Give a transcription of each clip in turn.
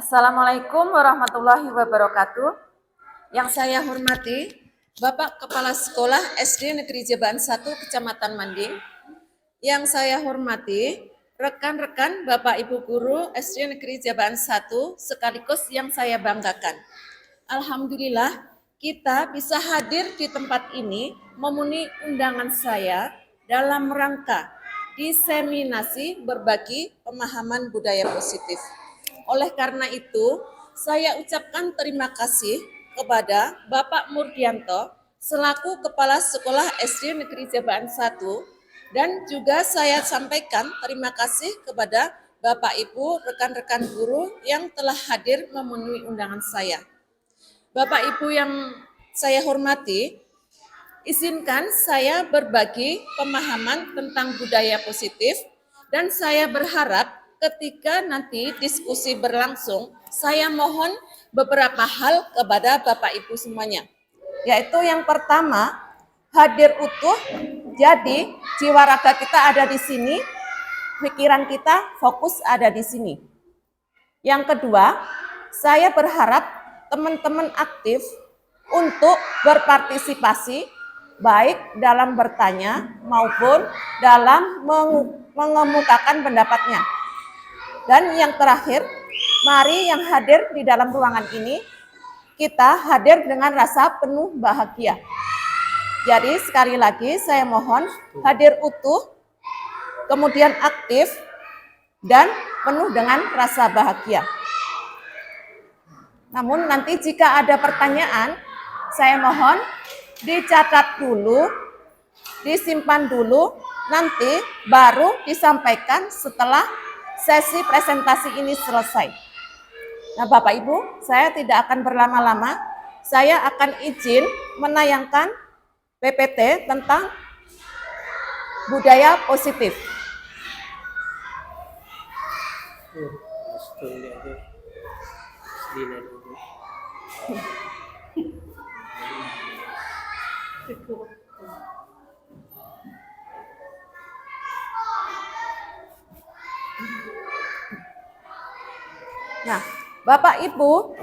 Assalamualaikum warahmatullahi wabarakatuh. Yang saya hormati Bapak Kepala Sekolah SD Negeri Jabaan 1 Kecamatan Manding. Yang saya hormati rekan-rekan Bapak Ibu Guru SD Negeri Jabaan 1 sekaligus yang saya banggakan. Alhamdulillah kita bisa hadir di tempat ini memenuhi undangan saya dalam rangka diseminasi berbagi pemahaman budaya positif. Oleh karena itu, saya ucapkan terima kasih kepada Bapak Murdianto selaku Kepala Sekolah SD Negeri Jabaan 1 dan juga saya sampaikan terima kasih kepada Bapak Ibu rekan-rekan guru yang telah hadir memenuhi undangan saya. Bapak Ibu yang saya hormati, izinkan saya berbagi pemahaman tentang budaya positif dan saya berharap ketika nanti diskusi berlangsung, saya mohon beberapa hal kepada Bapak Ibu semuanya. Yaitu yang pertama, hadir utuh, jadi jiwa raga kita ada di sini, pikiran kita fokus ada di sini. Yang kedua, saya berharap teman-teman aktif untuk berpartisipasi baik dalam bertanya maupun dalam mengemukakan pendapatnya. Dan yang terakhir, mari yang hadir di dalam ruangan ini, kita hadir dengan rasa penuh bahagia. Jadi sekali lagi saya mohon hadir utuh, kemudian aktif, dan penuh dengan rasa bahagia. Namun nanti jika ada pertanyaan, saya mohon dicatat dulu, disimpan dulu, nanti baru disampaikan setelah sesi presentasi ini selesai. Nah Bapak Ibu, saya tidak akan berlama-lama, saya akan izin menayangkan PPT tentang budaya positif. Nah, Bapak Ibu,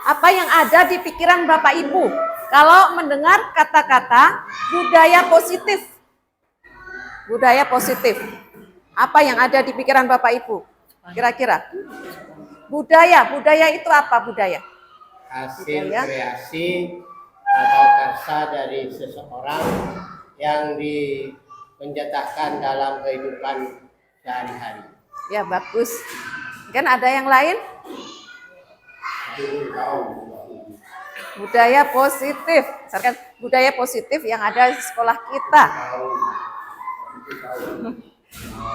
apa yang ada di pikiran Bapak Ibu kalau mendengar kata-kata budaya positif? Budaya positif. Apa yang ada di pikiran Bapak Ibu? Kira-kira. Budaya itu apa budaya? Hasil kreasi atau karsa dari seseorang yang dipenjatakan dalam kehidupan sehari-hari. Ya bagus. Kan ada yang lain? Budaya positif. Misalkan budaya positif yang ada di sekolah kita.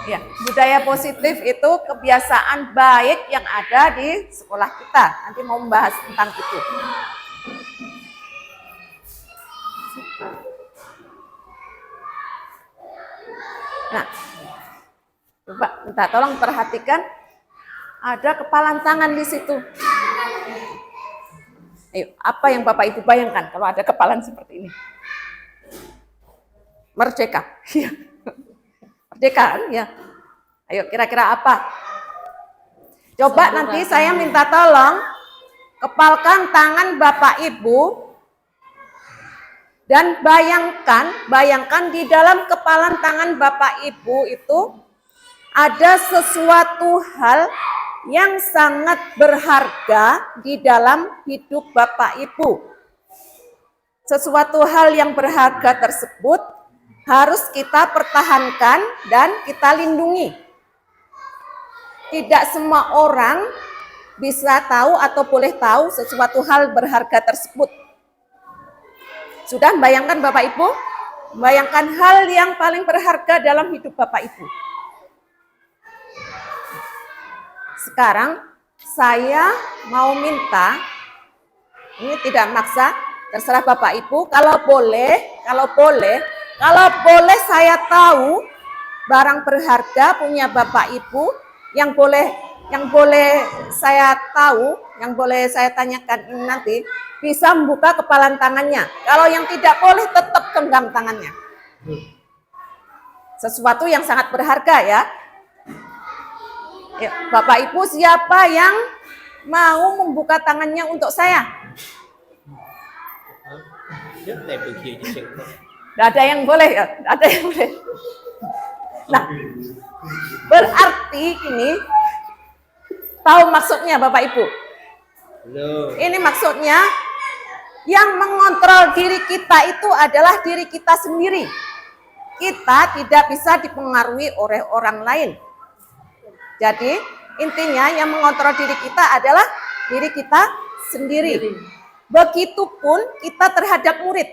Ya, budaya positif itu kebiasaan baik yang ada di sekolah kita. Nanti mau membahas tentang itu. Nah, coba minta tolong perhatikan, ada kepalan tangan di situ. Ayo, apa yang Bapak Ibu bayangkan kalau ada kepalan seperti ini? Merdeka. Merdeka, ya. Ayo, kira-kira apa? Coba nanti saya minta tolong kepalkan tangan Bapak Ibu dan bayangkan di dalam kepalan tangan Bapak Ibu itu ada sesuatu hal yang sangat berharga di dalam hidup Bapak Ibu. Sesuatu hal yang berharga tersebut harus kita pertahankan dan kita lindungi. Tidak semua orang bisa tahu atau boleh tahu sesuatu hal berharga tersebut. Sudah bayangkan Bapak Ibu? Bayangkan hal yang paling berharga dalam hidup Bapak Ibu. Sekarang saya mau minta, ini tidak maksa, terserah Bapak Ibu, kalau boleh saya tahu barang berharga punya Bapak Ibu yang boleh saya tahu, yang boleh saya tanyakan nanti, bisa membuka kepalan tangannya. Kalau yang tidak boleh tetap genggam tangannya. Sesuatu yang sangat berharga ya. Ya, Bapak Ibu, siapa yang mau membuka tangannya untuk saya? Tidak ada yang boleh ya? Tidak ada yang boleh. Nah, berarti ini tahu maksudnya Bapak Ibu? Ini maksudnya yang mengontrol diri kita itu adalah diri kita sendiri. Kita tidak bisa dipengaruhi oleh orang lain. Jadi intinya yang mengontrol diri kita adalah diri kita sendiri. Begitupun kita terhadap murid.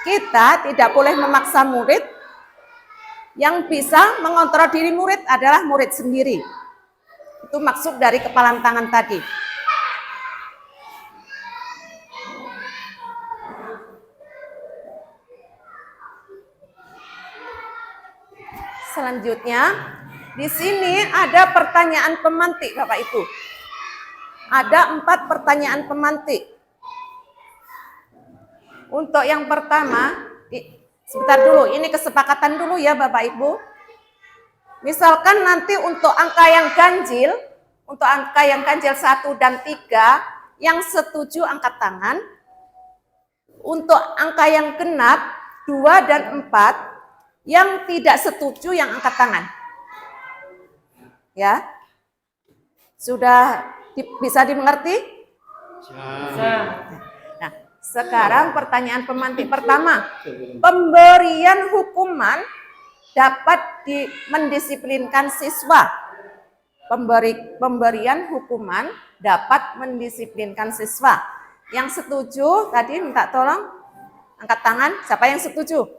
Kita tidak boleh memaksa murid. Yang bisa mengontrol diri murid adalah murid sendiri. Itu maksud dari kepalan tangan tadi. Selanjutnya, di sini ada pertanyaan pemantik, Bapak Ibu. Ada 4 pertanyaan pemantik. Untuk yang pertama, sebentar dulu, ini kesepakatan dulu ya Bapak Ibu. Misalkan nanti untuk angka yang ganjil, 1 dan 3, yang setuju angkat tangan. Untuk angka yang genap, 2 dan 4, yang tidak setuju yang angkat tangan. Ya. Sudah bisa dimengerti? Nah, sekarang pertanyaan pemantik pertama. Pemberian hukuman dapat mendisiplinkan siswa. Pemberian hukuman dapat mendisiplinkan siswa. Yang setuju tadi minta tolong angkat tangan. Siapa yang setuju?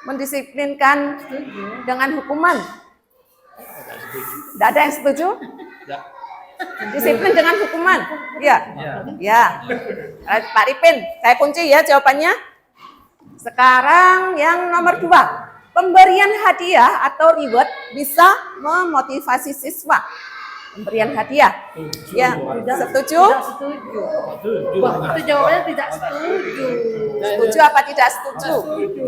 Mendisiplinkan dengan hukuman. Tidak ada yang setuju? Disiplin dengan hukuman. Ya. Ya. Pak Ripin, saya kunci ya jawabannya. Sekarang yang nomor 2. Pemberian hadiah atau reward bisa memotivasi siswa. Pemberian hadiah. Ya, setuju? Tidak setuju. Itu jawabannya tidak setuju. Setuju apa tidak setuju?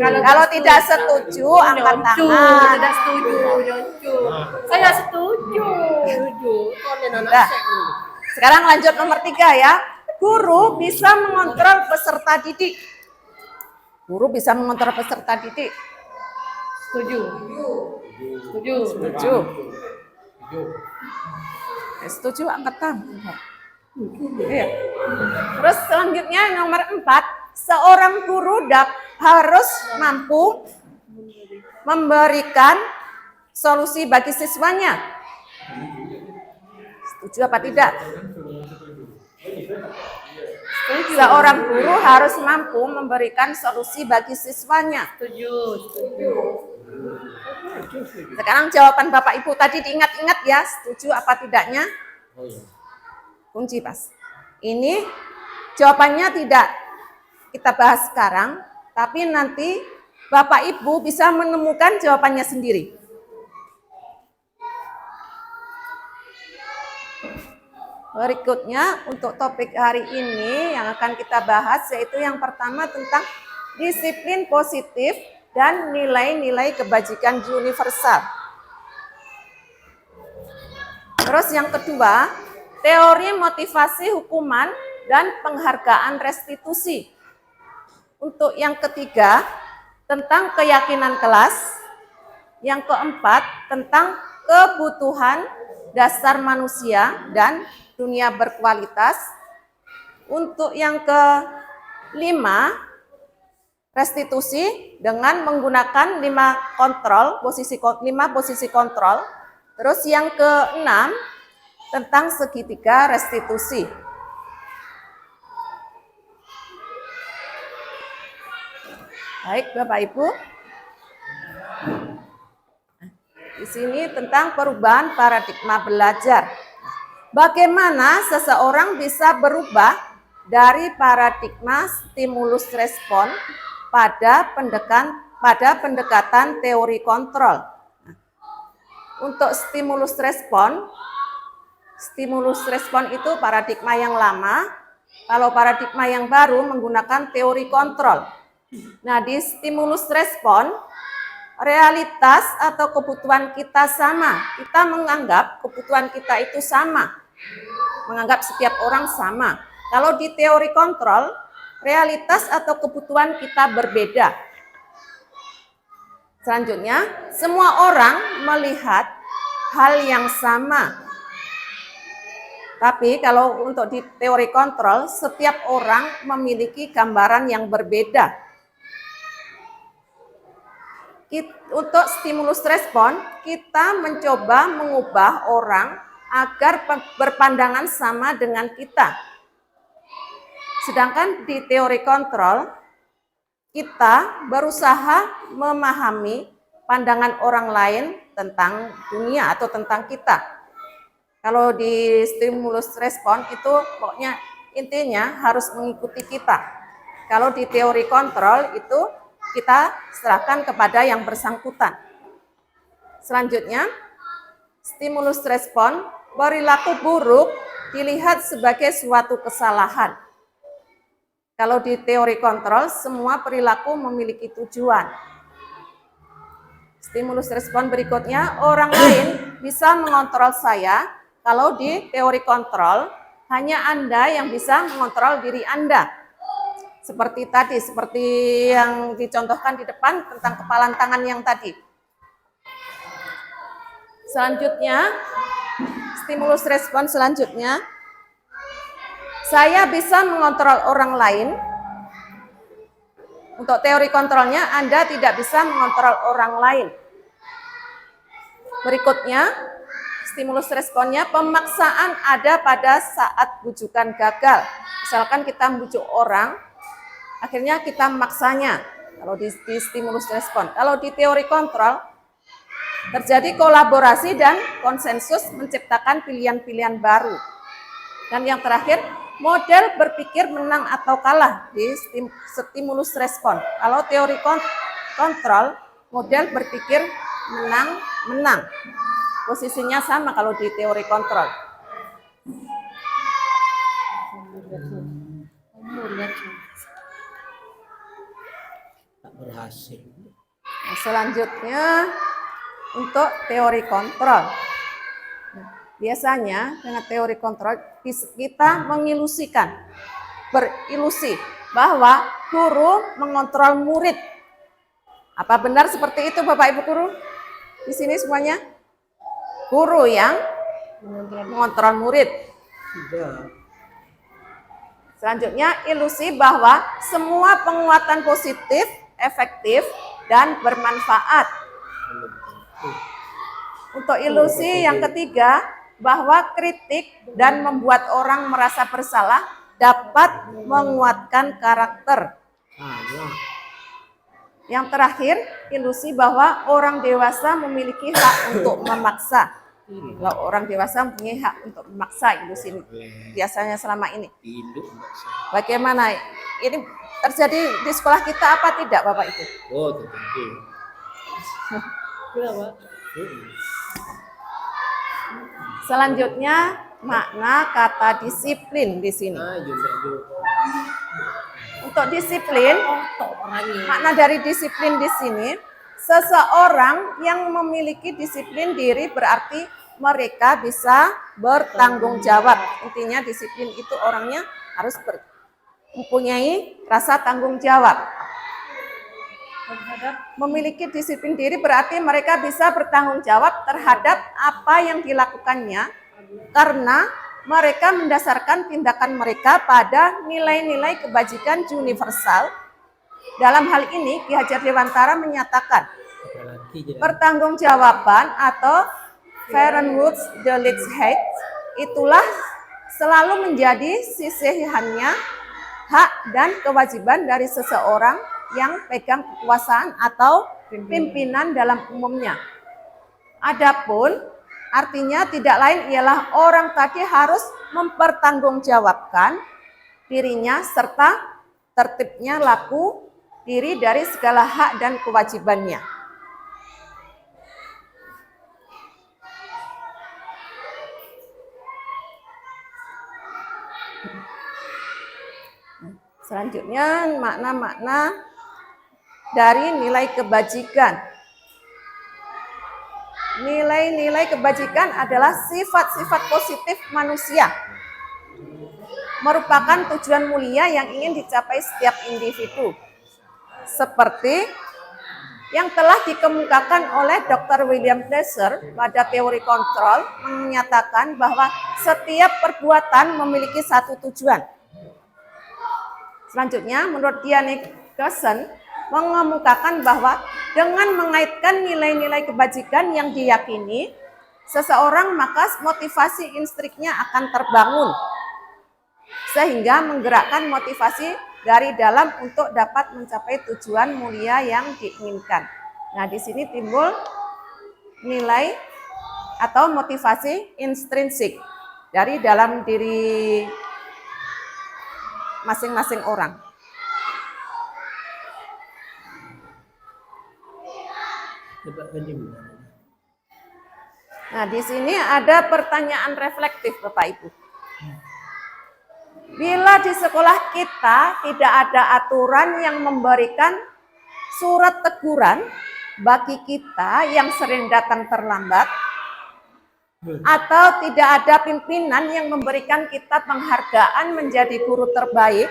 Kalau tidak setuju, angkat tangan. Tidak setuju, saya setuju. Nah, sekarang lanjut nomor 3 ya. Guru bisa mengontrol peserta didik. Guru bisa mengontrol peserta didik. Setuju. Setuju. Setuju. Setuju angkat tangan. Iya. Terus selanjutnya nomor 4, seorang guru harus mampu memberikan solusi bagi siswanya. Setuju apa tidak? Seorang guru harus mampu memberikan solusi bagi siswanya. Setuju. Setuju. Sekarang jawaban Bapak Ibu tadi diingat-ingat ya, setuju apa tidaknya? Kunci pas. Ini jawabannya tidak kita bahas sekarang, tapi nanti Bapak Ibu bisa menemukan jawabannya sendiri. Berikutnya untuk topik hari ini yang akan kita bahas yaitu yang pertama tentang disiplin positif dan nilai-nilai kebajikan universal. Terus yang kedua, teori motivasi hukuman dan penghargaan restitusi. Untuk yang ketiga, tentang keyakinan kelas. Yang keempat, tentang kebutuhan dasar manusia dan dunia berkualitas. Untuk yang kelima, restitusi dengan menggunakan 5 posisi kontrol. Terus yang keenam, tentang segitiga restitusi. Baik Bapak Ibu. Di sini tentang perubahan paradigma belajar. Bagaimana seseorang bisa berubah dari paradigma stimulus respon pada pendekatan teori kontrol. Untuk stimulus respon itu paradigma yang lama. Kalau paradigma yang baru menggunakan teori kontrol. Nah, di stimulus respon realitas atau kebutuhan kita sama. Kita menganggap kebutuhan kita itu sama. Menganggap setiap orang sama. Kalau di teori kontrol, realitas atau kebutuhan kita berbeda. Selanjutnya, semua orang melihat hal yang sama. Tapi kalau untuk di teori kontrol, setiap orang memiliki gambaran yang berbeda. Untuk stimulus respon, kita mencoba mengubah orang agar berpandangan sama dengan kita. Sedangkan di teori kontrol, kita berusaha memahami pandangan orang lain tentang dunia atau tentang kita. Kalau di stimulus respon itu pokoknya intinya harus mengikuti kita. Kalau di teori kontrol itu kita serahkan kepada yang bersangkutan. Selanjutnya, stimulus respon, perilaku buruk dilihat sebagai suatu kesalahan. Kalau di teori kontrol, semua perilaku memiliki tujuan. Stimulus respon berikutnya, orang lain bisa mengontrol saya. Kalau di teori kontrol, hanya Anda yang bisa mengontrol diri Anda. Seperti tadi, seperti yang dicontohkan di depan tentang kepalan tangan yang tadi. Selanjutnya, stimulus respon selanjutnya, saya bisa mengontrol orang lain. Untuk teori kontrolnya, Anda tidak bisa mengontrol orang lain. Berikutnya, stimulus responnya, pemaksaan ada pada saat bujukan gagal. Misalkan kita membujuk orang, akhirnya kita memaksanya. Kalau di stimulus respon. Kalau di teori kontrol, terjadi kolaborasi dan konsensus menciptakan pilihan-pilihan baru. Dan yang terakhir, model berpikir menang atau kalah di stimulus respon. Kalau teori kontrol, model berpikir menang. Posisinya sama kalau di teori kontrol. Tak berhasil. Nah, selanjutnya untuk teori kontrol. Biasanya dengan teori kontrol kita mengilusikan, berilusi bahwa guru mengontrol murid. Apa benar seperti itu Bapak Ibu guru? Di sini semuanya? Guru yang mengontrol murid. Tidak. Selanjutnya, ilusi bahwa semua penguatan positif, efektif, dan bermanfaat. Untuk ilusi yang ketiga, bahwa kritik dan membuat orang merasa bersalah dapat menguatkan karakter. Yang terakhir, ilusi bahwa orang dewasa memiliki hak untuk memaksa. Kalau orang dewasa mempunyai hak untuk memaksa, ilusi biasanya selama ini. Bagaimana? Ini terjadi di sekolah kita apa tidak Bapak Ibu? Oh, terjadi. Selanjutnya, makna kata disiplin di sini. Untuk disiplin, makna dari disiplin di sini, seseorang yang memiliki disiplin diri berarti mereka bisa bertanggung jawab. Intinya disiplin itu orangnya harus mempunyai rasa tanggung jawab. Memiliki disiplin diri berarti mereka bisa bertanggung jawab terhadap apa yang dilakukannya karena mereka mendasarkan tindakan mereka pada nilai-nilai kebajikan universal. Dalam hal ini, Ki Hajar Dewantara menyatakan pertanggungjawaban atau Verantwoordsdightigheid itulah selalu menjadi sisihannya hak dan kewajiban dari seseorang yang pegang kekuasaan atau pimpinan dalam umumnya. Adapun artinya tidak lain ialah orang tadi harus mempertanggungjawabkan dirinya serta tertibnya laku diri dari segala hak dan kewajibannya. Selanjutnya makna-makna dari nilai kebajikan. nilai-nilai kebajikan adalah sifat-sifat positif manusia. Merupakan tujuan mulia yang ingin dicapai setiap individu. Seperti yang telah dikemukakan oleh Dr. William Glasser pada teori kontrol menyatakan bahwa setiap perbuatan memiliki satu tujuan. Selanjutnya, menurut Diane Gerson mengemukakan bahwa dengan mengaitkan nilai-nilai kebajikan yang diyakini seseorang, maka motivasi intrinsiknya akan terbangun sehingga menggerakkan motivasi dari dalam untuk dapat mencapai tujuan mulia yang diinginkan. Nah, di sini timbul nilai atau motivasi intrinsik dari dalam diri masing-masing orang. Nah, di sini ada pertanyaan reflektif, Bapak Ibu. Bila di sekolah kita tidak ada aturan yang memberikan surat teguran bagi kita yang sering datang terlambat, atau tidak ada pimpinan yang memberikan kita penghargaan menjadi guru terbaik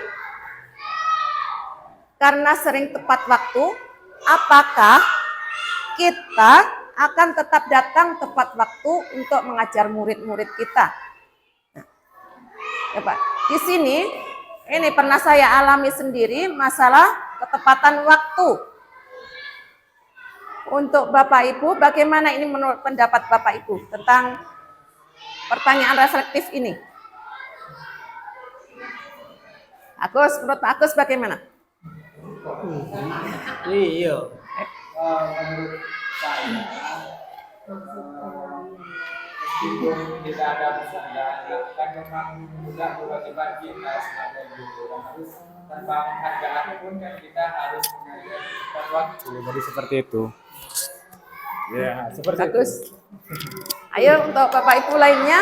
karena sering tepat waktu, apakah kita akan tetap datang tepat waktu untuk mengajar murid-murid kita? Nah, ya Pak, di sini ini pernah saya alami sendiri masalah ketepatan waktu. Untuk Bapak Ibu, bagaimana ini menurut pendapat Bapak Ibu tentang pertanyaan reflektif ini? Agus, menurut Pak Agus bagaimana? Iya. Menurut saya, meskipun tidak ada penghargaan, kan memang juga kewajiban kita sebagai guru yang harus tanpa penghargaan pun kan kita harus mengajar tepat waktu. Jadi seperti itu. Ya, seperti Bagus. Ayo untuk Bapak Ibu lainnya.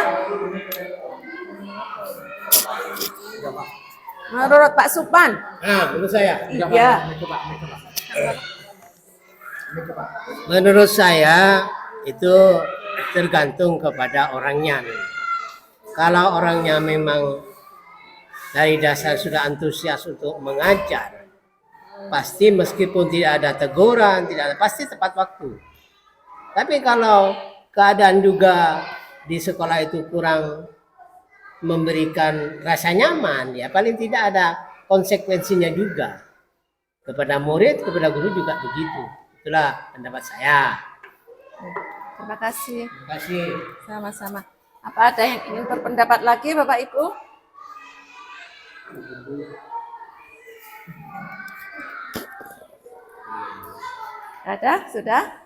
Menurut Pak Supan. Menurut saya. Iya. Menurut saya itu tergantung kepada orangnya. Kalau orangnya memang dari dasar sudah antusias untuk mengajar, pasti meskipun tidak ada teguran, pasti tepat waktu. Tapi kalau keadaan juga di sekolah itu kurang memberikan rasa nyaman, ya paling tidak ada konsekuensinya juga. Kepada murid, kepada guru juga begitu. Itulah pendapat saya. Terima kasih. Terima kasih. Sama-sama. Apa ada yang ingin berpendapat lagi Bapak Ibu? Ada? Sudah?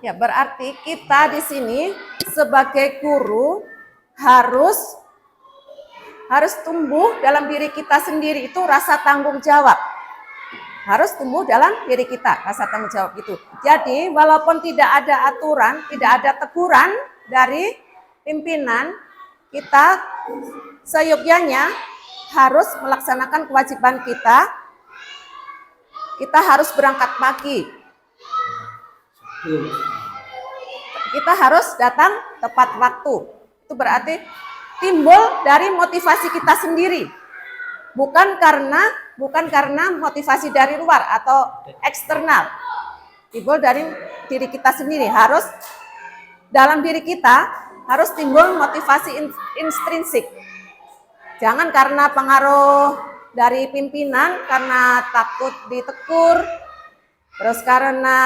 Ya, berarti kita di sini sebagai guru harus tumbuh dalam diri kita sendiri itu rasa tanggung jawab. Harus tumbuh dalam diri kita rasa tanggung jawab itu. Jadi walaupun tidak ada aturan, tidak ada teguran dari pimpinan, kita seyogyanya harus melaksanakan kewajiban kita. Kita harus berangkat pagi. Kita harus datang tepat waktu. Itu berarti timbul dari motivasi kita sendiri. Bukan karena motivasi dari luar atau eksternal. Timbul dari diri kita sendiri. Harus dalam diri kita harus timbul motivasi intrinsik. Jangan karena pengaruh dari pimpinan, karena takut ditegur, terus karena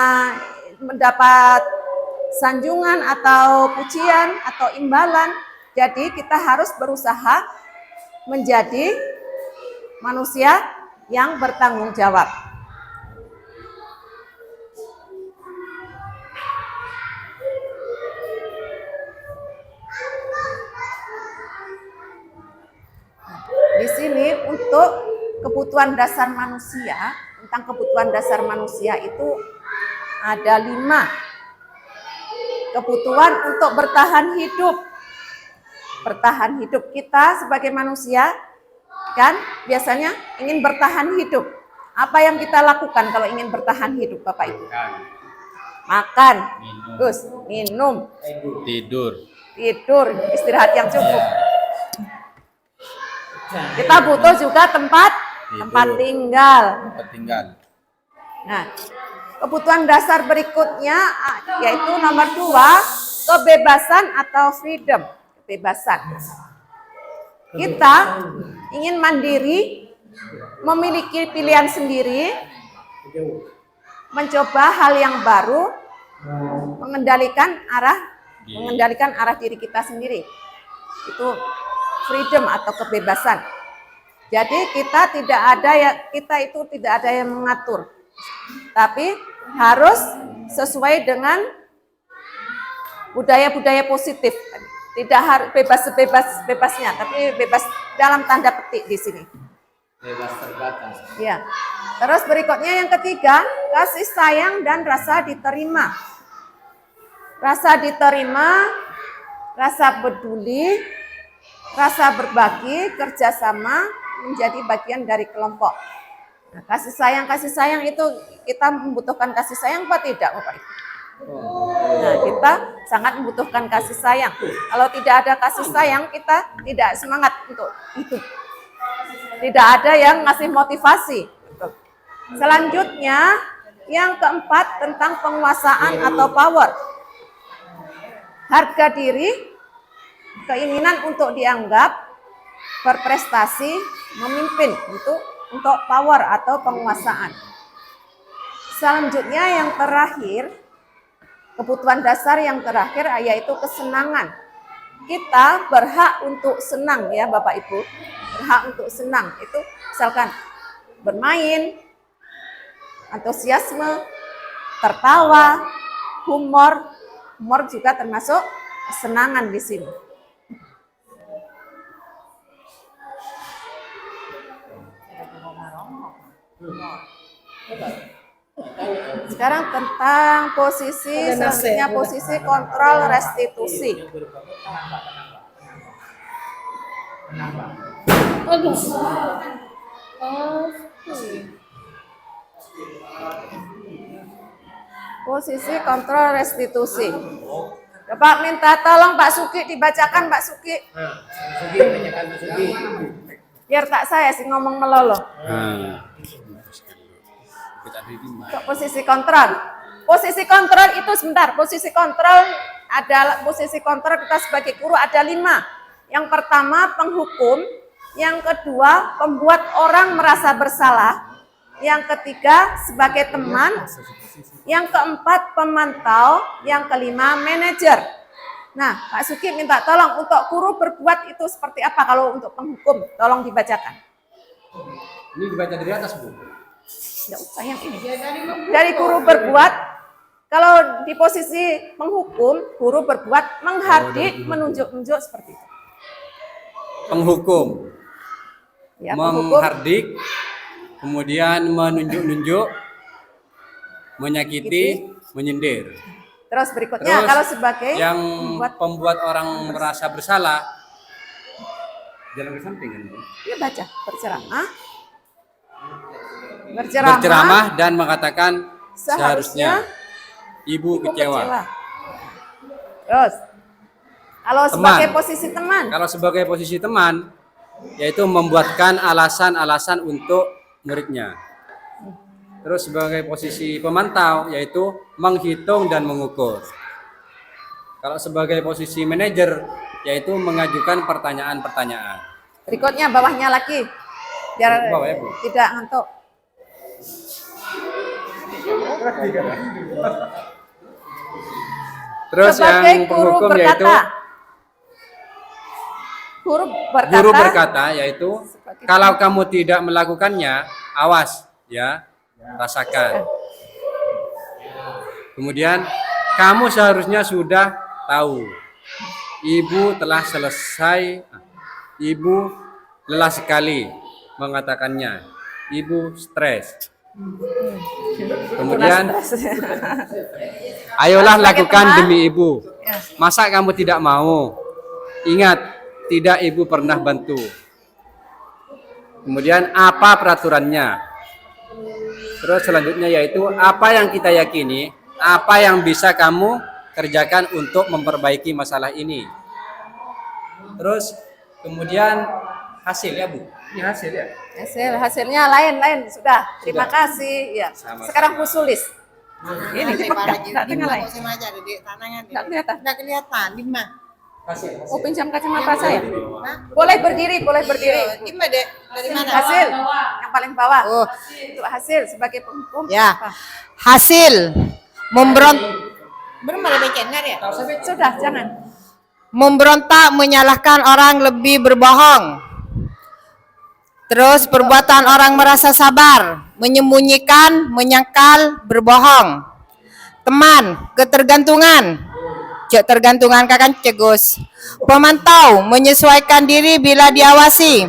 mendapat sanjungan atau pujian atau imbalan. Jadi kita harus berusaha menjadi manusia yang bertanggung jawab. Di sini untuk kebutuhan dasar manusia, tentang kebutuhan dasar manusia itu ada 5. Kebutuhan untuk bertahan hidup. Bertahan hidup kita sebagai manusia kan biasanya ingin bertahan hidup. Apa yang kita lakukan kalau ingin bertahan hidup, Bapak Ibu? makan, terus minum, Tidur. tidur, istirahat yang cukup. Kita butuh juga tempat tinggal. Tempat tinggal. Nah, kebutuhan dasar berikutnya yaitu nomor 2, kebebasan atau freedom, kebebasan. Kita ingin mandiri, memiliki pilihan sendiri, mencoba hal yang baru, mengendalikan arah diri kita sendiri. Itu freedom atau kebebasan. Jadi kita itu tidak ada yang mengatur. Tapi harus sesuai dengan budaya-budaya positif. Tidak harus bebas sebebas-bebasnya, tapi bebas dalam tanda petik di sini. Bebas terbatas. Ya. Terus berikutnya yang ketiga, kasih sayang dan rasa diterima. Rasa diterima, rasa peduli, rasa berbagi, kerjasama menjadi bagian dari kelompok. Nah, kasih sayang itu kita membutuhkan kasih sayang apa tidak, Bapak Ibu? Nah, kita sangat membutuhkan kasih sayang. Kalau tidak ada kasih sayang, kita tidak semangat untuk hidup. Tidak ada yang ngasih motivasi. Selanjutnya, yang keempat tentang penguasaan atau power. Harga diri, keinginan untuk dianggap, berprestasi, memimpin untuk power atau penguasaan. Selanjutnya yang terakhir, kebutuhan dasar yang terakhir yaitu kesenangan. Kita berhak untuk senang ya Bapak Ibu. Berhak untuk senang. Itu misalkan bermain, antusiasme, tertawa, humor. Humor juga termasuk kesenangan di sini. Sekarang tentang posisi, selanjutnya posisi kontrol restitusi. Posisi kontrol restitusi. Bapak minta tolong Pak Suki dibacakan Pak Suki. Biar tak saya sih ngomong melolo. Untuk posisi kontrol. Posisi kontrol itu sebentar. Posisi kontrol kita sebagai guru ada 5. Yang pertama penghukum, yang kedua pembuat orang merasa bersalah, yang ketiga sebagai teman, yang keempat pemantau, yang kelima manajer. Nah, Pak Suki minta tolong untuk guru berbuat itu seperti apa kalau untuk penghukum? Tolong dibacakan. Ini dibaca dari atas, Bu. Tidak usah yang ini. Dari guru berbuat, kalau di posisi menghukum, guru berbuat menghardik, menunjuk-nunjuk seperti itu. Penghukum. Ya, penghukum. Menghardik, kemudian menunjuk-nunjuk, menyakiti, menyindir. Terus berikutnya, kalau sebagai yang pembuat orang merasa bersalah, jalan ke samping kan? Ya baca, berceramah. Berceramah dan mengatakan seharusnya ibu kecewa. Terus, kalau sebagai posisi teman. Kalau sebagai posisi teman, yaitu membuatkan alasan-alasan untuk muridnya. Terus sebagai posisi pemantau, yaitu menghitung dan mengukur. Kalau sebagai posisi manajer, yaitu mengajukan pertanyaan-pertanyaan. Berikutnya bawahnya lagi, biar Bawah ya, Bu. tidak ngantuk. Terus Sebagai yang guru penghukum berkata, yaitu guru berkata yaitu kalau kamu tidak melakukannya, awas ya, rasakan. Kemudian kamu seharusnya sudah tahu. Ibu telah selesai, ibu lelah sekali mengatakannya. Ibu stres. Kemudian ayolah lakukan demi ibu. Masa kamu tidak mau? Ingat, tidak ibu pernah bantu. Kemudian apa peraturannya? Terus selanjutnya yaitu apa yang kita yakini Apa yang bisa kamu kerjakan untuk memperbaiki masalah ini? Terus kemudian hasil ya Bu? Ini hasil ya? Hasilnya lain sudah. Terima kasih. Ya. Sama-sama. Sekarang fusulis. Ini dipegang, nggak tinggal lain. Nggak kelihatan. Nggak kelihatan, Lima. Hasil. Oh, pinjam kacamata saya. Boleh berdiri, boleh berdiri. Gimana, Dek? Dari mana? Hasil yang paling bawah. Oh. Itu hasil sebagai penghukum. Ya. Apa? Hasil Sudah, jangan. memberontak, menyalahkan orang, lebih berbohong. Terus perbuatan orang merasa sabar, menyembunyikan, menyangkal, berbohong. Teman, ketergantungan. Cek tergantungan kakan cegus. Pemantau, menyesuaikan diri bila diawasi.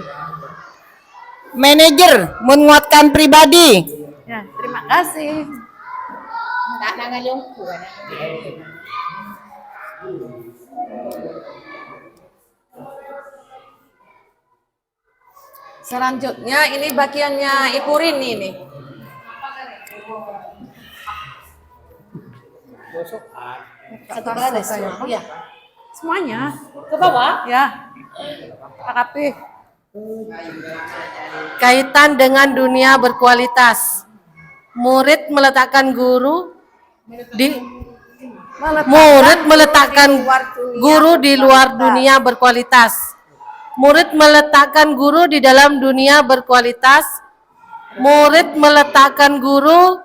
Manajer, menguatkan pribadi. Ya, terima kasih. Selanjutnya ini bagiannya Ibu Rini ini. Satu baris ya. Semuanya ke bawah ya. KKP. Kaitan dengan dunia berkualitas. Murid meletakkan guru di guru di luar dunia berkualitas. Murid meletakkan guru di dalam dunia berkualitas. Murid meletakkan guru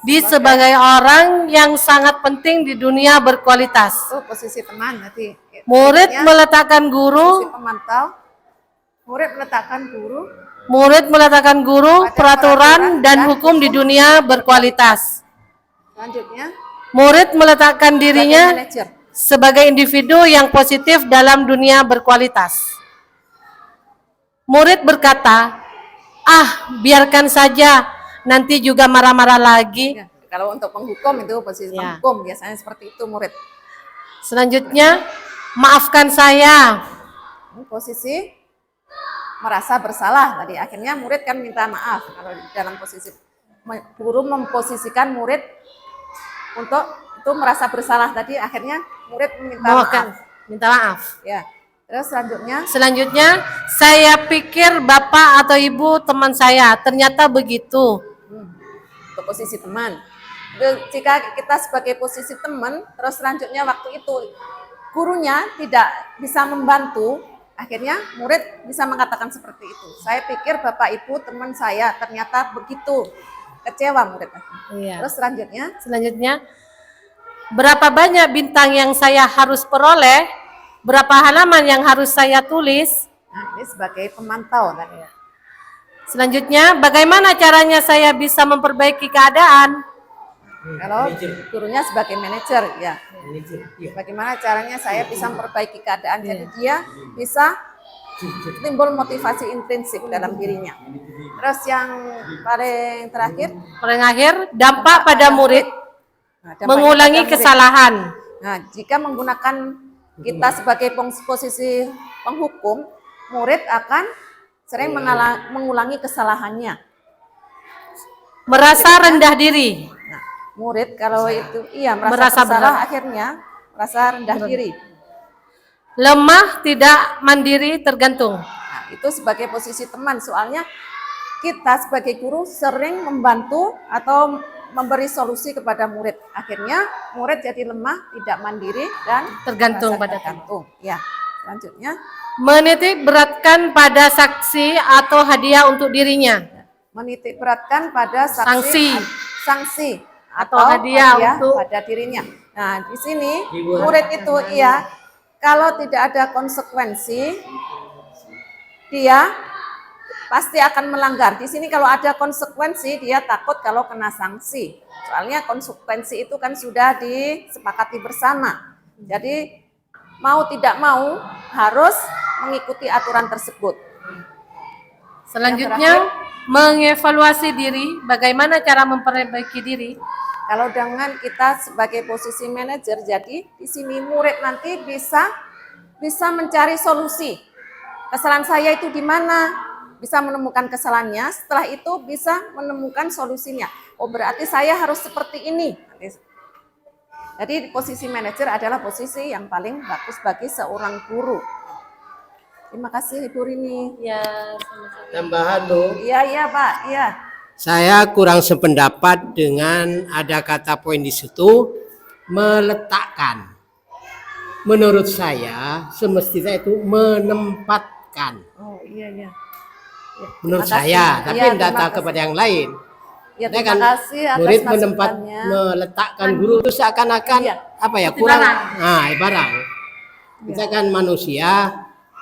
di sebagai orang yang sangat penting di dunia berkualitas. Itu posisi teman nanti. Murid Berikutnya, meletakkan guru, posisi pemantau. Murid meletakkan guru. murid meletakkan guru, peraturan dan hukum di dunia berkualitas. Selanjutnya, Murid meletakkan sebagai dirinya manajer. sebagai individu yang positif dalam dunia berkualitas. Murid berkata, biarkan saja, nanti juga marah-marah lagi. Ya, kalau untuk penghukum itu posisi Ya. penghukum biasanya seperti itu murid. Selanjutnya, maafkan saya. Ini posisi merasa bersalah tadi. Akhirnya murid kan minta maaf kalau dalam posisi guru memposisikan murid untuk itu merasa bersalah tadi. Akhirnya murid meminta maaf. Minta maaf. Ya. Terus Selanjutnya, saya pikir bapak atau ibu teman saya, ternyata begitu. untuk posisi teman. Jika kita sebagai posisi teman, terus selanjutnya waktu itu gurunya tidak bisa membantu, akhirnya murid bisa mengatakan seperti itu. Saya pikir bapak ibu teman saya, ternyata begitu. Kecewa murid. Iya. Terus Selanjutnya, berapa banyak bintang yang saya harus peroleh? Berapa halaman yang harus saya tulis? nah, ini sebagai pemantau tadi. Selanjutnya, bagaimana caranya saya bisa memperbaiki keadaan? Kalau gurunya sebagai manajer, ya. Bagaimana caranya saya bisa memperbaiki keadaan? Jadi dia bisa timbul motivasi intrinsik dalam dirinya. Terus yang paling terakhir, Paling akhir, dampak pada murid, nah, dampaknya mengulangi pada murid. kesalahan. Nah, jika menggunakan kita sebagai posisi penghukum, murid akan sering mengulangi kesalahannya. Merasa rendah diri. Nah, murid kalau itu merasa Merasa bersalah, berat. akhirnya merasa rendah diri. Lemah, tidak mandiri, tergantung. Nah, itu sebagai posisi teman, soalnya kita sebagai guru sering membantu atau memberi solusi kepada murid. Akhirnya murid jadi lemah, tidak mandiri dan Tergantung merasa pada tergantung. Ya, selanjutnya Menitik beratkan pada saksi atau hadiah untuk dirinya. menitik beratkan pada Sanksi. sanksi Atau atau hadiah hadiah untuk- pada dirinya. Nah, di sini murid itu kalau tidak ada konsekuensi, dia pasti akan melanggar. Di sini kalau ada konsekuensi, dia takut kalau kena sanksi. Soalnya konsekuensi itu kan sudah disepakati bersama. Jadi mau tidak mau harus mengikuti aturan tersebut. Selanjutnya, mengevaluasi diri, bagaimana cara memperbaiki diri. Kalau dengan kita sebagai posisi manajer, jadi di sini murid nanti bisa mencari solusi. Kesalahan saya itu di mana? Bisa menemukan kesalahannya, setelah itu bisa menemukan solusinya. Oh, berarti saya harus seperti ini. Jadi posisi manajer adalah posisi yang paling bagus bagi seorang guru. Terima kasih Ibu Rini. Ya, sama-sama. Tambahan Bu, Iya Pak, iya. saya kurang sependapat dengan ada kata poin di situ meletakkan. Menurut saya semestinya itu menempatkan. Oh iya. Ya, Menurut terima kasih. saya, tapi Iya, tidak terima tahu kasih. kepada yang lain. Ya, Nah, terima kasih atas murid menempat masukannya. meletakkan guru itu seakan-akan Iya. apa ya Seperti kurang barang. barang. Kita kan manusia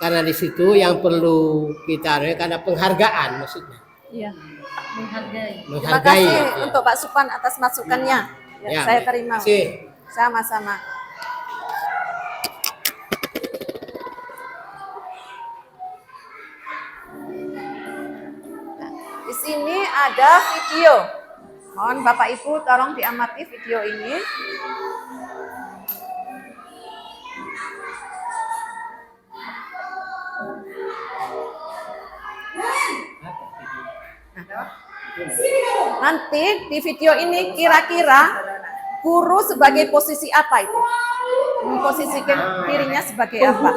karena di situ yang perlu kita karena penghargaan maksudnya. Iya. Menghargai. Terima Menghargai. kasih ya. untuk Pak Supan atas masukannya. Ya, Saya baik. terima. Terima kasih. Sama-sama. Nah, di sini ada video. Mohon Bapak Ibu tolong diamati video ini. Nanti di video ini kira-kira guru sebagai posisi apa itu? Memposisikan dirinya sebagai apa?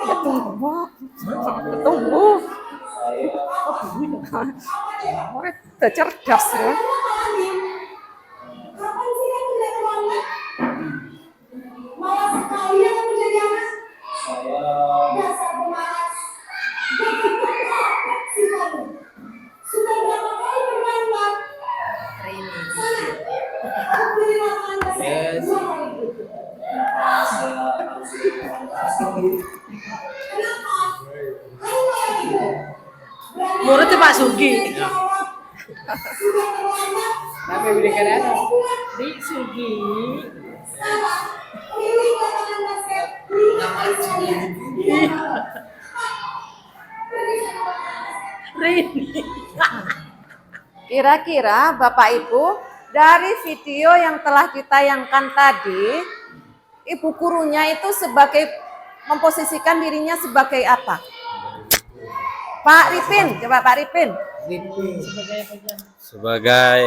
Ya, tunggu. Tunggu. Murid cerdas ya. Muridnya Pak Sugi. Tapi berikan ada. Di Sugi. Rini. Kira-kira Bapak Ibu dari video yang telah ditayangkan tadi, ibu gurunya itu sebagai memposisikan dirinya sebagai apa? Pak Ripin, coba Pak Ripin. Sebagai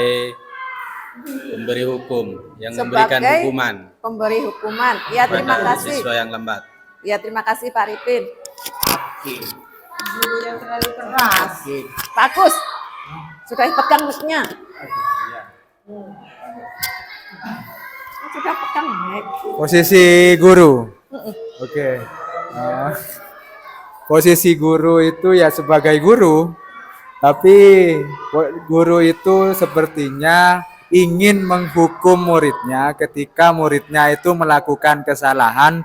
pemberi hukum yang memberikan Sebagai hukuman pemberi hukuman. Ya, terima pada kasih. siswa yang lambat. Ya, terima kasih Pak Ripin. Guru yang terlalu keras. Bagus. Sudah pegang mic-nya. Sudah pegang mic. Posisi guru. Oke. Posisi guru itu ya sebagai guru, tapi guru itu sepertinya ingin menghukum muridnya ketika muridnya itu melakukan kesalahan.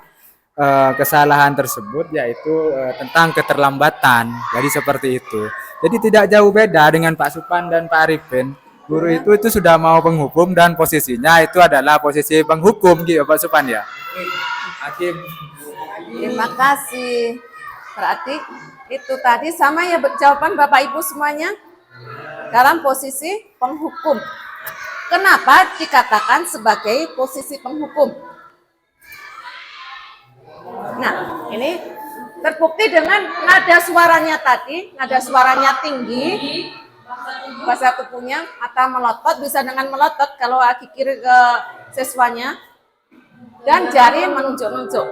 Kesalahan tersebut yaitu tentang keterlambatan. Jadi seperti itu. Jadi tidak jauh beda dengan Pak Supan dan Pak Arifin. Guru itu sudah mau penghukum dan posisinya itu adalah posisi penghukum gitu Pak Supan ya. Hakim. Terima kasih. Berarti itu tadi sama ya jawaban Bapak Ibu semuanya dalam posisi penghukum. Kenapa dikatakan sebagai posisi penghukum? Nah, ini terbukti dengan nada suaranya tadi, nada suaranya tinggi, bahasa tubuhnya, mata melotot, bisa dengan melotot kalau kaki kiri ke siswanya, dan jari menunjuk-nunjuk.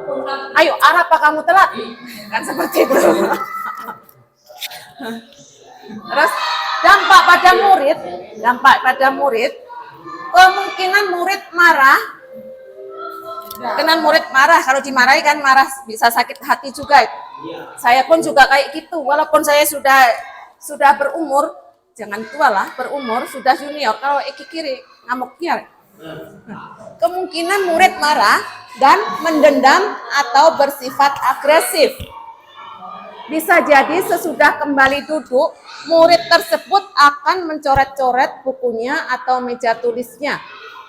Ayo, arah apa kamu telat? Kan seperti itu. Terus dampak pada murid, kemungkinan murid marah. Kenan murid marah, kalau dimarahi kan marah bisa sakit hati juga. Saya pun juga kayak gitu, walaupun saya sudah berumur, jangan tua lah, berumur, sudah junior, kalau Eki kiri ngamuknya. Kemungkinan murid marah dan mendendam atau bersifat agresif. Bisa jadi sesudah kembali duduk, murid tersebut akan mencoret-coret bukunya atau meja tulisnya.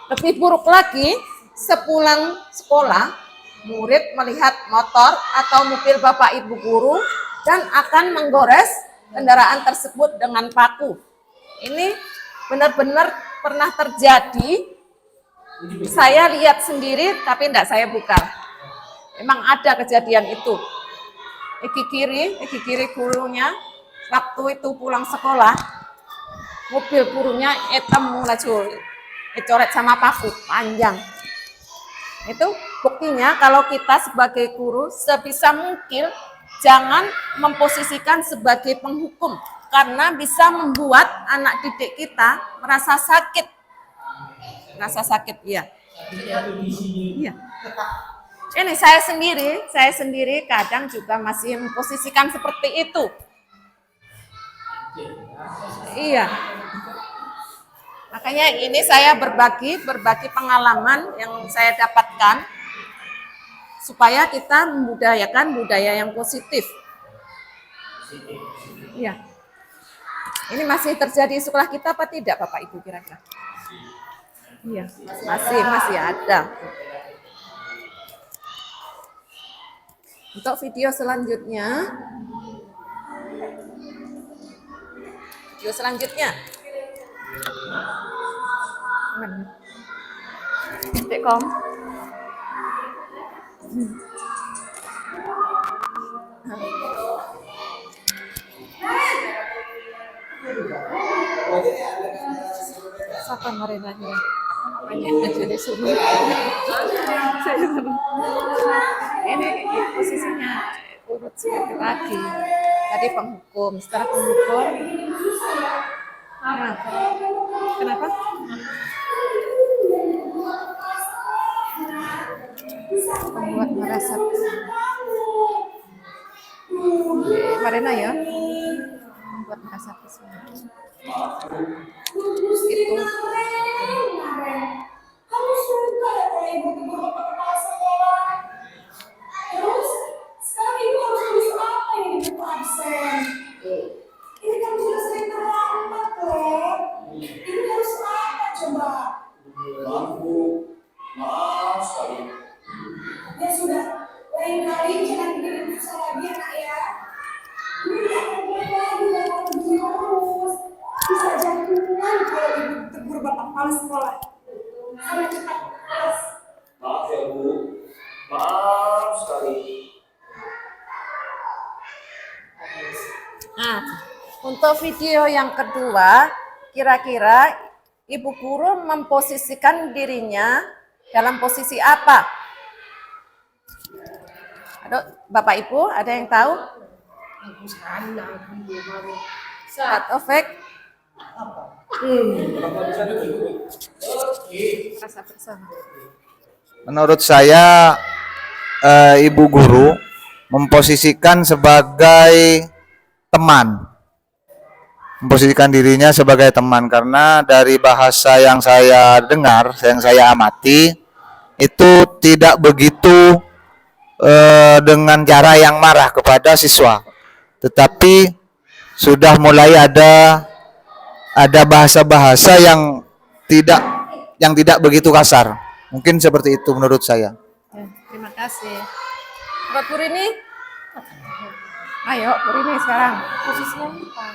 Lebih buruk lagi, sepulang sekolah, murid melihat motor atau mobil bapak ibu guru dan akan menggores kendaraan tersebut dengan paku. Ini benar-benar pernah terjadi. Saya lihat sendiri, tapi tidak saya buka. Memang ada kejadian itu. Eki kiri gurunya, waktu itu pulang sekolah, mobil gurunya hitam laju, dicoret sama paku panjang. Itu buktinya kalau kita sebagai guru sebisa mungkin jangan memposisikan sebagai penghukum karena bisa membuat anak didik kita merasa sakit. Merasa sakit, iya. Iya. Ini saya sendiri kadang juga masih memposisikan seperti itu. Iya. Makanya ini saya berbagi pengalaman yang saya dapatkan supaya kita membudayakan budaya yang positif. Iya. Ini masih terjadi di sekolah kita apa tidak, Bapak Ibu kira-kira? Iya, masih ada. Untuk video selanjutnya. Dek Kom. Siapa marinanya? Jadi suruh. Ini posisinya urut seperti tadi. Tadi penghukum, setelah penghukum. Nah, kenapa? Membuat merasa Marina ya, membuat merasa kesal. Itu. Terus sekarang ibu harus tulis apa ini di buku absen? Ini kan sudah sering terlambat loh. Ibu harus apa coba? Maaf sekali. Ya sudah, lain kali jangan bikin susah lagi ya nak ya. Ibu tidak akan boleh lagi dapat begini terus. Bisa jantungan kalau ibu tegur bapak kepala sekolah. Sampai cepat kelas. Maaf ya Bu. Maaf sekali. Nah, untuk video yang kedua, kira-kira ibu guru memposisikan dirinya dalam posisi apa? Aduh, Bapak Ibu, ada yang tahu? Saat Taufik? Rasa bersama. Menurut saya, ibu guru memposisikan sebagai teman, memposisikan dirinya sebagai teman, karena dari bahasa yang saya dengar, yang saya amati, itu tidak begitu dengan cara yang marah kepada siswa, tetapi sudah mulai ada bahasa-bahasa yang tidak begitu kasar. Mungkin seperti itu menurut saya. Ya, terima kasih. Buat Bu Rini? Ayo, Bu Rini sekarang. Posisinya apa?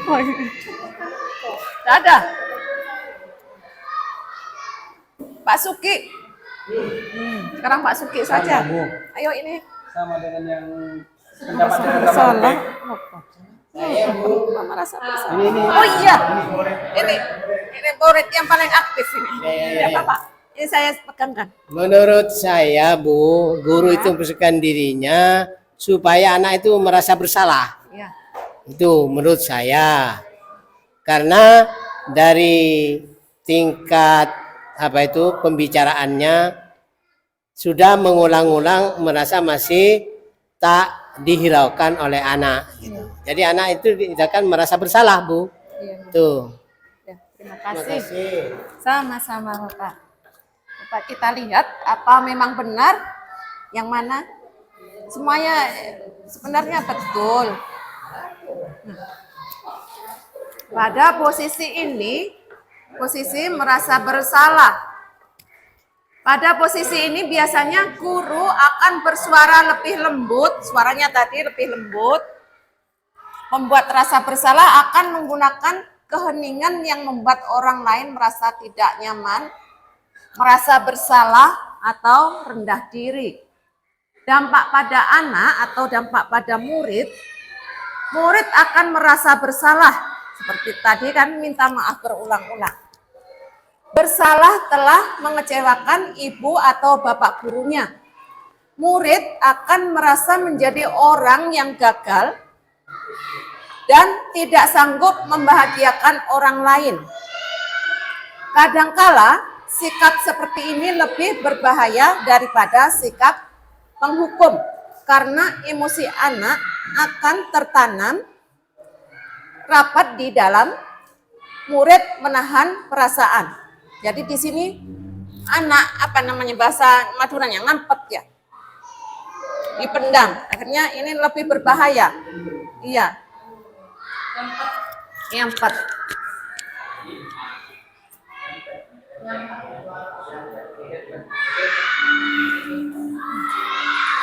Oh, ini. Tidak ada. Pak Suki. Sekarang Pak Suki saja. Ayo ini. Sama dengan yang pendapat dari Salah. Merasa bersalah. Oh iya. Ini murid yang paling aktif ini. Ya, Bapak. Ini saya pegangkan. Menurut saya, Bu, guru itu memposisikan dirinya supaya anak itu merasa bersalah. Ya. Itu menurut saya. Karena dari tingkat pembicaraannya sudah mengulang-ulang merasa masih tak dihiraukan oleh anak. Gitu. Jadi anak itu tidak akan merasa bersalah, Bu. Iya. Tuh. Ya, terima Terima kasih. kasih. Sama-sama, Bapak. Bapak, kita lihat apa memang benar, yang mana semuanya sebenarnya betul. Pada posisi ini, posisi merasa bersalah. Pada posisi ini biasanya guru akan bersuara lebih lembut, suaranya tadi lebih lembut. Membuat rasa bersalah akan menggunakan keheningan yang membuat orang lain merasa tidak nyaman, merasa bersalah atau rendah diri. Dampak pada anak atau dampak pada murid akan merasa bersalah. Seperti tadi kan minta maaf berulang-ulang. bersalah telah mengecewakan ibu atau bapak gurunya. Murid akan merasa menjadi orang yang gagal dan tidak sanggup membahagiakan orang lain. Kadangkala sikap seperti ini lebih berbahaya daripada sikap penghukum karena emosi anak akan tertanam rapat di dalam murid menahan perasaan. Jadi di sini anak bahasa Maduranya ngampet ya, dipendam. Akhirnya ini lebih berbahaya. Iya. Ngampet.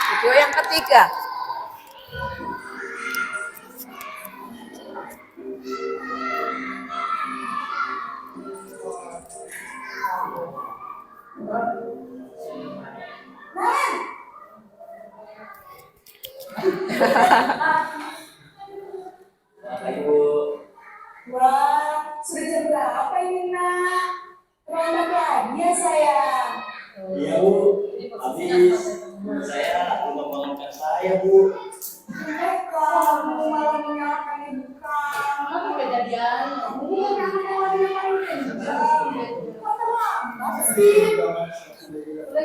Video yang ketiga. Wah, sudah jam berapa ini nak? Terlambat lagi ya sayang. Iya Bu, habis saya belum bangunkan saya Bu. Kamu malah menyalahkan ibu kamu. Kejadian. Kamu malah menyalahkan ibu kamu. Kok terlambat sih?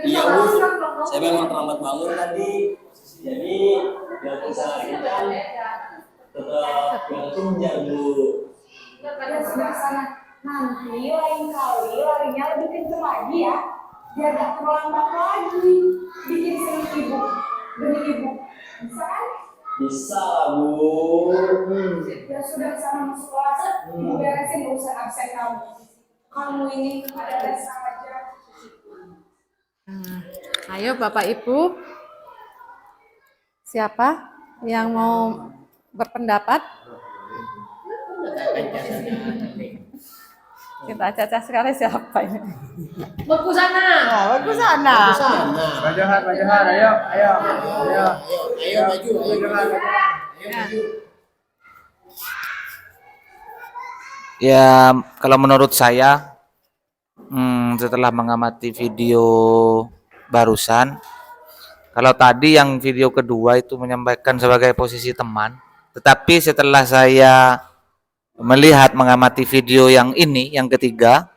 Iya Bu, saya memang terlambat bangun tadi. Jadi biar usaha kita tetap bertunjang Bu. Ya sudah sana. Nanti lain kali larinya lebih kenceng lagi ya. Biar gak terlambat lagi. Bikin senang ibu. Demi ibu. Bisa kan? Bisa lah Bu. Ya sudah sana masuk kelas. Mau beresin urusan absen kamu. Kamu ini ada dasar aja. Ayo Bapak Ibu, siapa yang mau berpendapat? Kita caca sekali siapa ini? Bagus sana. Oh, bagus sana. Pak Johar, ayo. Ayo maju. Ya, kalau menurut saya, setelah mengamati video barusan, kalau tadi yang video kedua itu menyampaikan sebagai posisi teman, tetapi setelah saya melihat mengamati video yang ini, yang ketiga,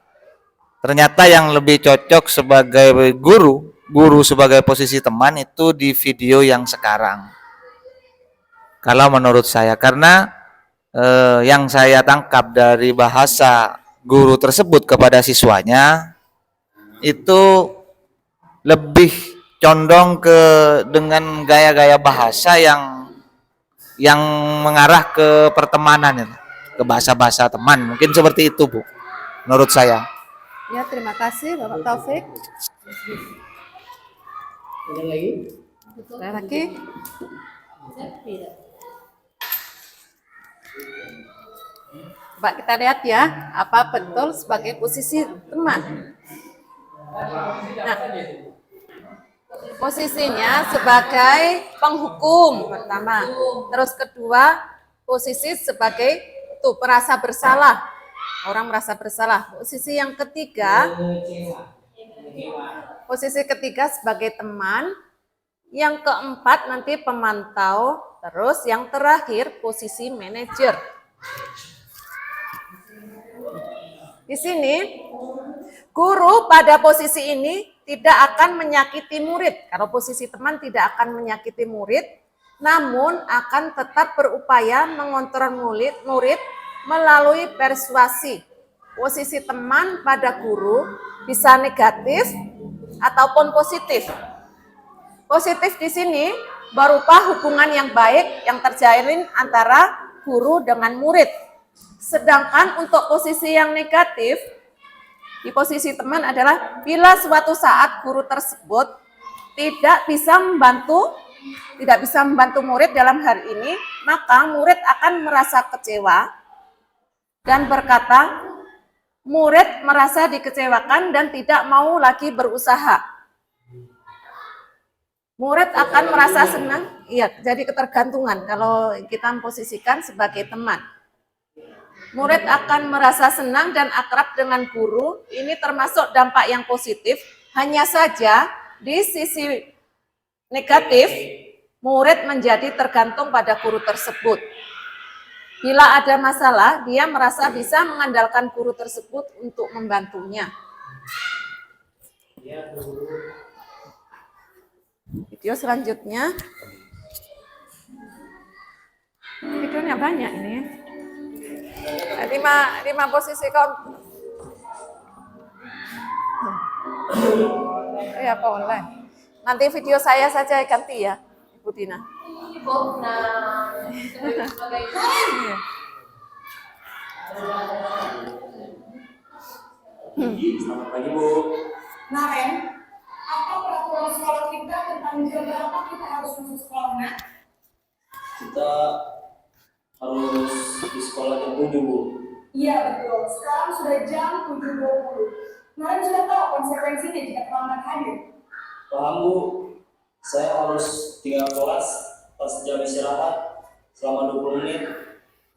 ternyata yang lebih cocok sebagai guru sebagai posisi teman itu di video yang sekarang. Kalau menurut saya, karena yang saya tangkap dari bahasa guru tersebut kepada siswanya itu lebih condong ke dengan gaya-gaya bahasa yang mengarah ke pertemanan, ke bahasa-bahasa teman, mungkin seperti itu Bu, menurut saya. Ya, terima kasih Bapak Taufik. Ada lagi? Ada lagi? Coba kita lihat ya, apa betul sebagai posisi teman. Nah, posisinya sebagai penghukum pertama, terus kedua posisi sebagai merasa bersalah, orang merasa bersalah. Posisi ketiga sebagai teman, yang keempat nanti pemantau, terus yang terakhir posisi manajer. Di sini guru pada posisi ini tidak akan menyakiti murid. Kalau posisi teman tidak akan menyakiti murid, namun akan tetap berupaya mengontrol murid melalui persuasi. Posisi teman pada guru bisa negatif ataupun positif. Positif di sini berupa hubungan yang baik yang terjalin antara guru dengan murid. Sedangkan untuk posisi yang negatif, di posisi teman adalah bila suatu saat guru tersebut tidak bisa membantu murid dalam hal ini, maka murid akan merasa kecewa dan berkata, murid merasa dikecewakan dan tidak mau lagi berusaha. Murid akan merasa senang, iya, jadi ketergantungan kalau kita memposisikan sebagai teman. Murid akan merasa senang dan akrab dengan guru. Ini termasuk dampak yang positif. Hanya saja di sisi negatif, murid menjadi tergantung pada guru tersebut. Bila ada masalah, dia merasa bisa mengandalkan guru tersebut untuk membantunya. Video selanjutnya. Videonya banyak ini. 5 posisi ya boleh. Nanti video saya saja ganti ya, Ibu Dina. Iya. Selamat pagi, Bu. Nah, Ren, apa peraturan sekolah kita tentang jam berapa kita harus masuk sekolah, Nak? Kita harus di sekolah jam 7, Bu. Iya, betul. Sekarang sudah jam 7.20. Kalian sudah tahu konsekuensinya jika terlambat hadir? Paham, Bu. Saya harus tinggal kelas pas jam istirahat selama 20 menit.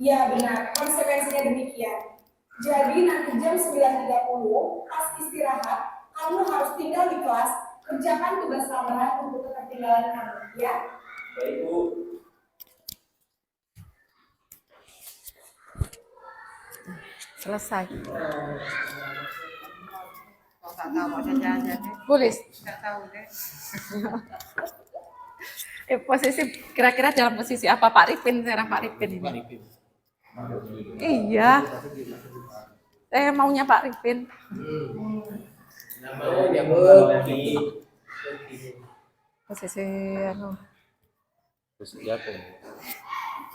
Iya, benar. Konsekuensinya demikian. Jadi nanti jam 9.30 pas istirahat, kamu harus tinggal di kelas, kerjakan tugas tambahan untuk ketertinggalan kamu, ya? Baik, Bu. Selesai. Boleh. Posisi kira-kira dalam posisi apa Pak Ripin? Sekarang Pak Ripin ini. Iya. Saya maunya Pak Ripin. Namanya Beki. Posisi Posisi apa?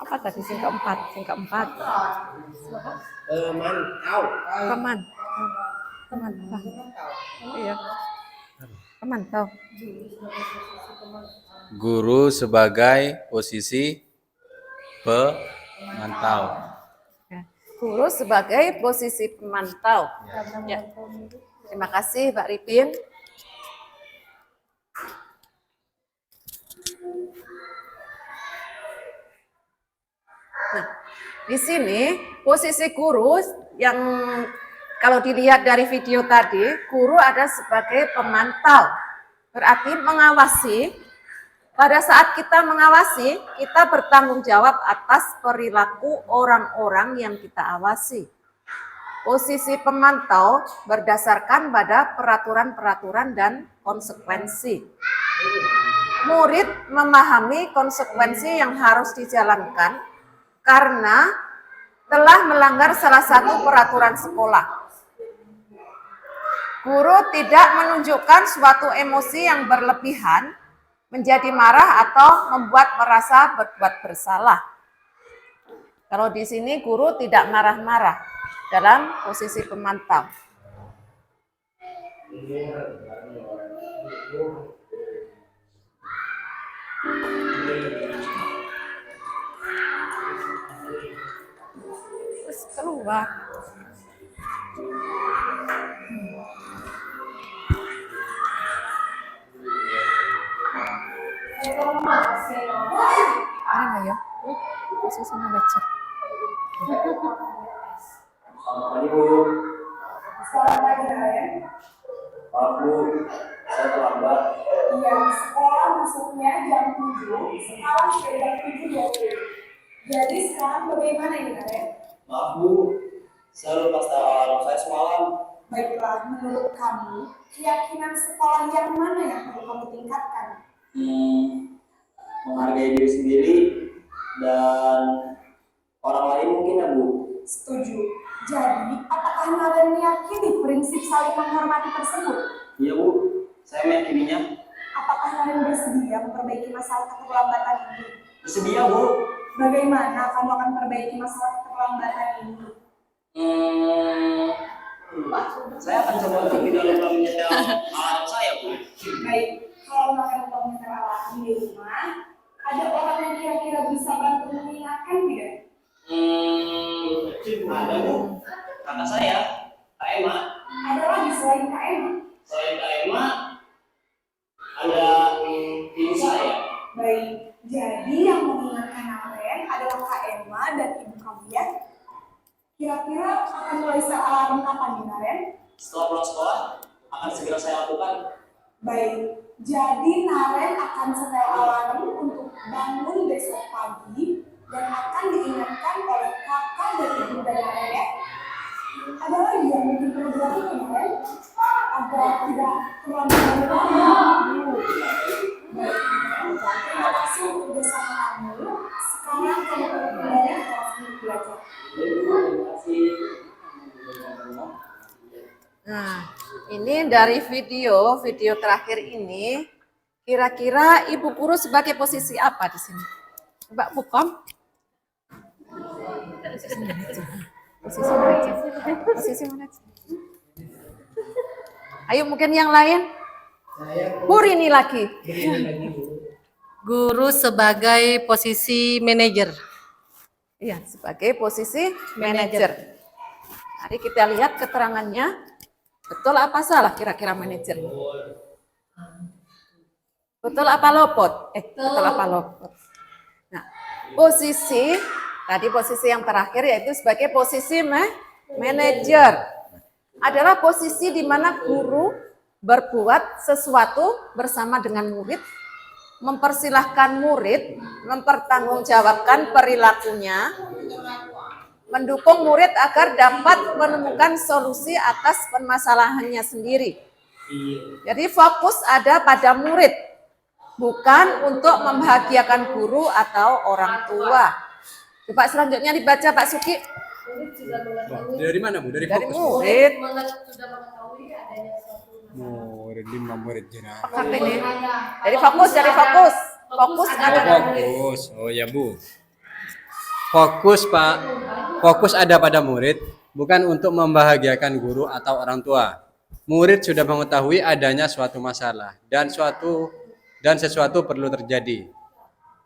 apa tadi sing keempat? Mantau. Pemantau. Iya. Pemantau. Guru sebagai posisi pemantau. Ya. Guru sebagai posisi pemantau. Ya. Terima kasih Pak Ripin. Nah, di sini posisi guru yang kalau dilihat dari video tadi, guru ada sebagai pemantau. Berarti mengawasi. Pada saat kita mengawasi, kita bertanggung jawab atas perilaku orang-orang yang kita awasi. Posisi pemantau berdasarkan pada peraturan-peraturan dan konsekuensi. Murid memahami konsekuensi yang harus dijalankan karena telah melanggar salah satu peraturan sekolah. Guru tidak menunjukkan suatu emosi yang berlebihan, menjadi marah atau membuat merasa berbuat bersalah. Kalau di sini guru tidak marah-marah dalam posisi pemantau. Terus keluar. Mana ya? Posisinya lecet. Selamat pagi, Bu. Selamat pagi, Ren. Maaf, Bu. Saya terlambat. Iya, sekolah masuknya jam 7, sekarang sudah jam 7.20. Jadi sekarang bagaimana ini, Ren? Maaf, Bu. Saya lupa setel alarm saya semalam. Baiklah, menurut kamu, keyakinan sekolah yang mana yang perlu kamu tingkatkan? Menghargai diri sendiri dan orang lain mungkin ya, Bu. Setuju. Jadi, apakah kalian meyakini prinsip saling menghormati tersebut? Iya, Bu. Saya meyakininya. Apakah kalian bersedia memperbaiki masalah keterlambatan ini? Bersedia, Bu. Bagaimana kamu akan perbaiki masalah keterlambatan ini? Saya akan coba untuk tidak lupa menyetel alarm saya, Bu. Baik, kalau makan komputer alarm di rumah, ada orang yang kira-kira bisa bantu mengingatkan tidak? Ada, Bu. Kakak saya, Kak Emma. Ada lagi selain Kak Emma? Selain Kak Emma, ada ibu saya. Baik, jadi yang mengingatkan Aren adalah Kak Emma dan ibu kamu ya. Kira-kira akan mulai alarm kapan nih, Naren? Setelah pulang sekolah, akan segera saya lakukan. Baik, jadi Naren akan setel alarm untuk bangun besok pagi dan akan diingatkan oleh kakak dan ibu dan Naren ya. Ada lagi yang mungkin perlu dilakukan Naren? Agar tidak terlalu lama. Baik, terima kasih untuk bersama kamu. Sekarang kamu perlu kembali ke kelas belajar. Nah, ini dari video terakhir ini, kira-kira Ibu Guru sebagai posisi apa di sini? Mbak Bukom? Posisi mana? Ayo mungkin yang lain. Burini lagi. Guru sebagai posisi manajer. Iya, sebagai posisi manajer. Mari kita lihat keterangannya. Betul apa salah kira-kira manajer? Betul apa lopot? Betul apa lopot? Nah, posisi, tadi posisi yang terakhir yaitu sebagai posisi manajer. Adalah posisi di mana guru berbuat sesuatu bersama dengan murid, mempersilahkan murid, mempertanggungjawabkan perilakunya, mendukung murid agar dapat menemukan solusi atas permasalahannya sendiri. Jadi fokus ada pada murid, bukan untuk membahagiakan guru atau orang tua. Coba selanjutnya dibaca Pak Suki. Dari mana Bu? Dari Dari fokus. murid. Murid 5 murid jenah. Fakta ini. Dari fokus. Fokus ada. Fokus. Oh ya Bu. Fokus Pak. Fokus ada pada murid, bukan untuk membahagiakan guru atau orang tua. Murid sudah mengetahui adanya suatu masalah dan sesuatu perlu terjadi.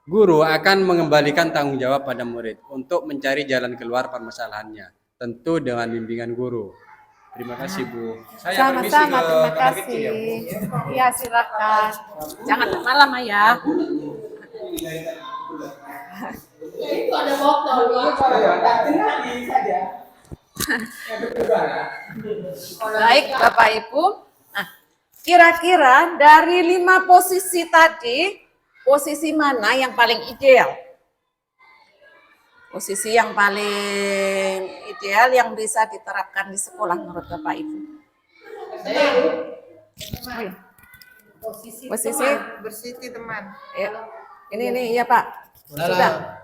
Guru akan mengembalikan tanggung jawab pada murid untuk mencari jalan keluar permasalahannya, tentu dengan bimbingan guru. Terima kasih Bu. Saya permisi Sama-sama, ke terima kamar kecil kasih. ya, Bu. Iya, silakan. Jangan lama-lama ya. Baik, Bapak Ibu. Nah, kira-kira dari 5 posisi tadi, posisi mana yang paling ideal? Posisi yang paling ideal yang bisa diterapkan di sekolah menurut Bapak Ibu? Posisi Bersiti teman. ya. Ini ya Pak. Sudah.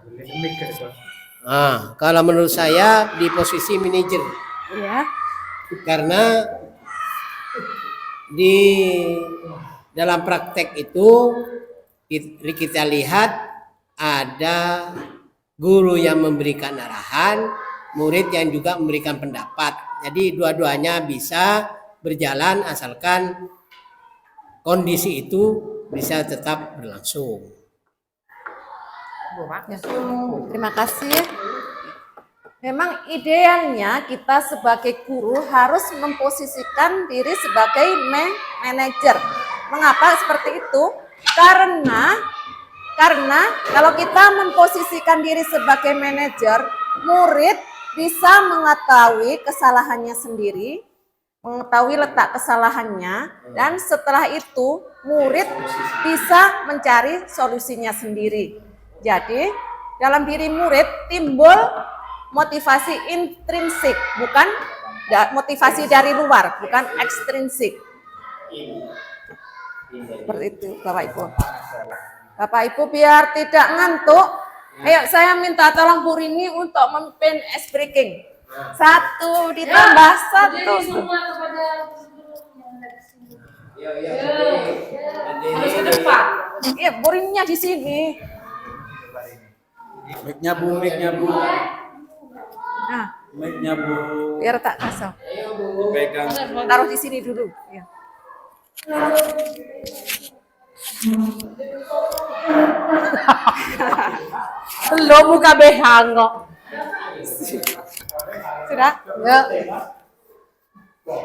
Nah, kalau menurut saya di posisi manajer, Iya. karena di dalam praktek itu kita lihat ada guru yang memberikan arahan, murid yang juga memberikan pendapat. Jadi dua-duanya bisa berjalan asalkan kondisi itu bisa tetap berlangsung. Ya. Terima kasih. Memang idealnya kita sebagai guru harus memposisikan diri sebagai manajer. Mengapa seperti itu? Karena kalau kita memposisikan diri sebagai manajer, murid bisa mengetahui kesalahannya sendiri, mengetahui letak kesalahannya, dan setelah itu murid bisa mencari solusinya sendiri. Jadi, dalam diri murid timbul motivasi intrinsik, bukan motivasi dari luar, bukan ekstrinsik. Seperti itu, Bapak Ibu. Bapak Ibu biar tidak ngantuk, ayo saya minta tolong Bu Rini untuk memimpin ice breaking. 1 ditambah 1. Harus ke depan. Iya, Bu Rininya di sini. Mic-nya Bu. Nah, Mic-nya Bu. biar tak kasar. Pegang. Taruh di sini dulu. Ya. Belum buka behang kok. Sudah? Ya.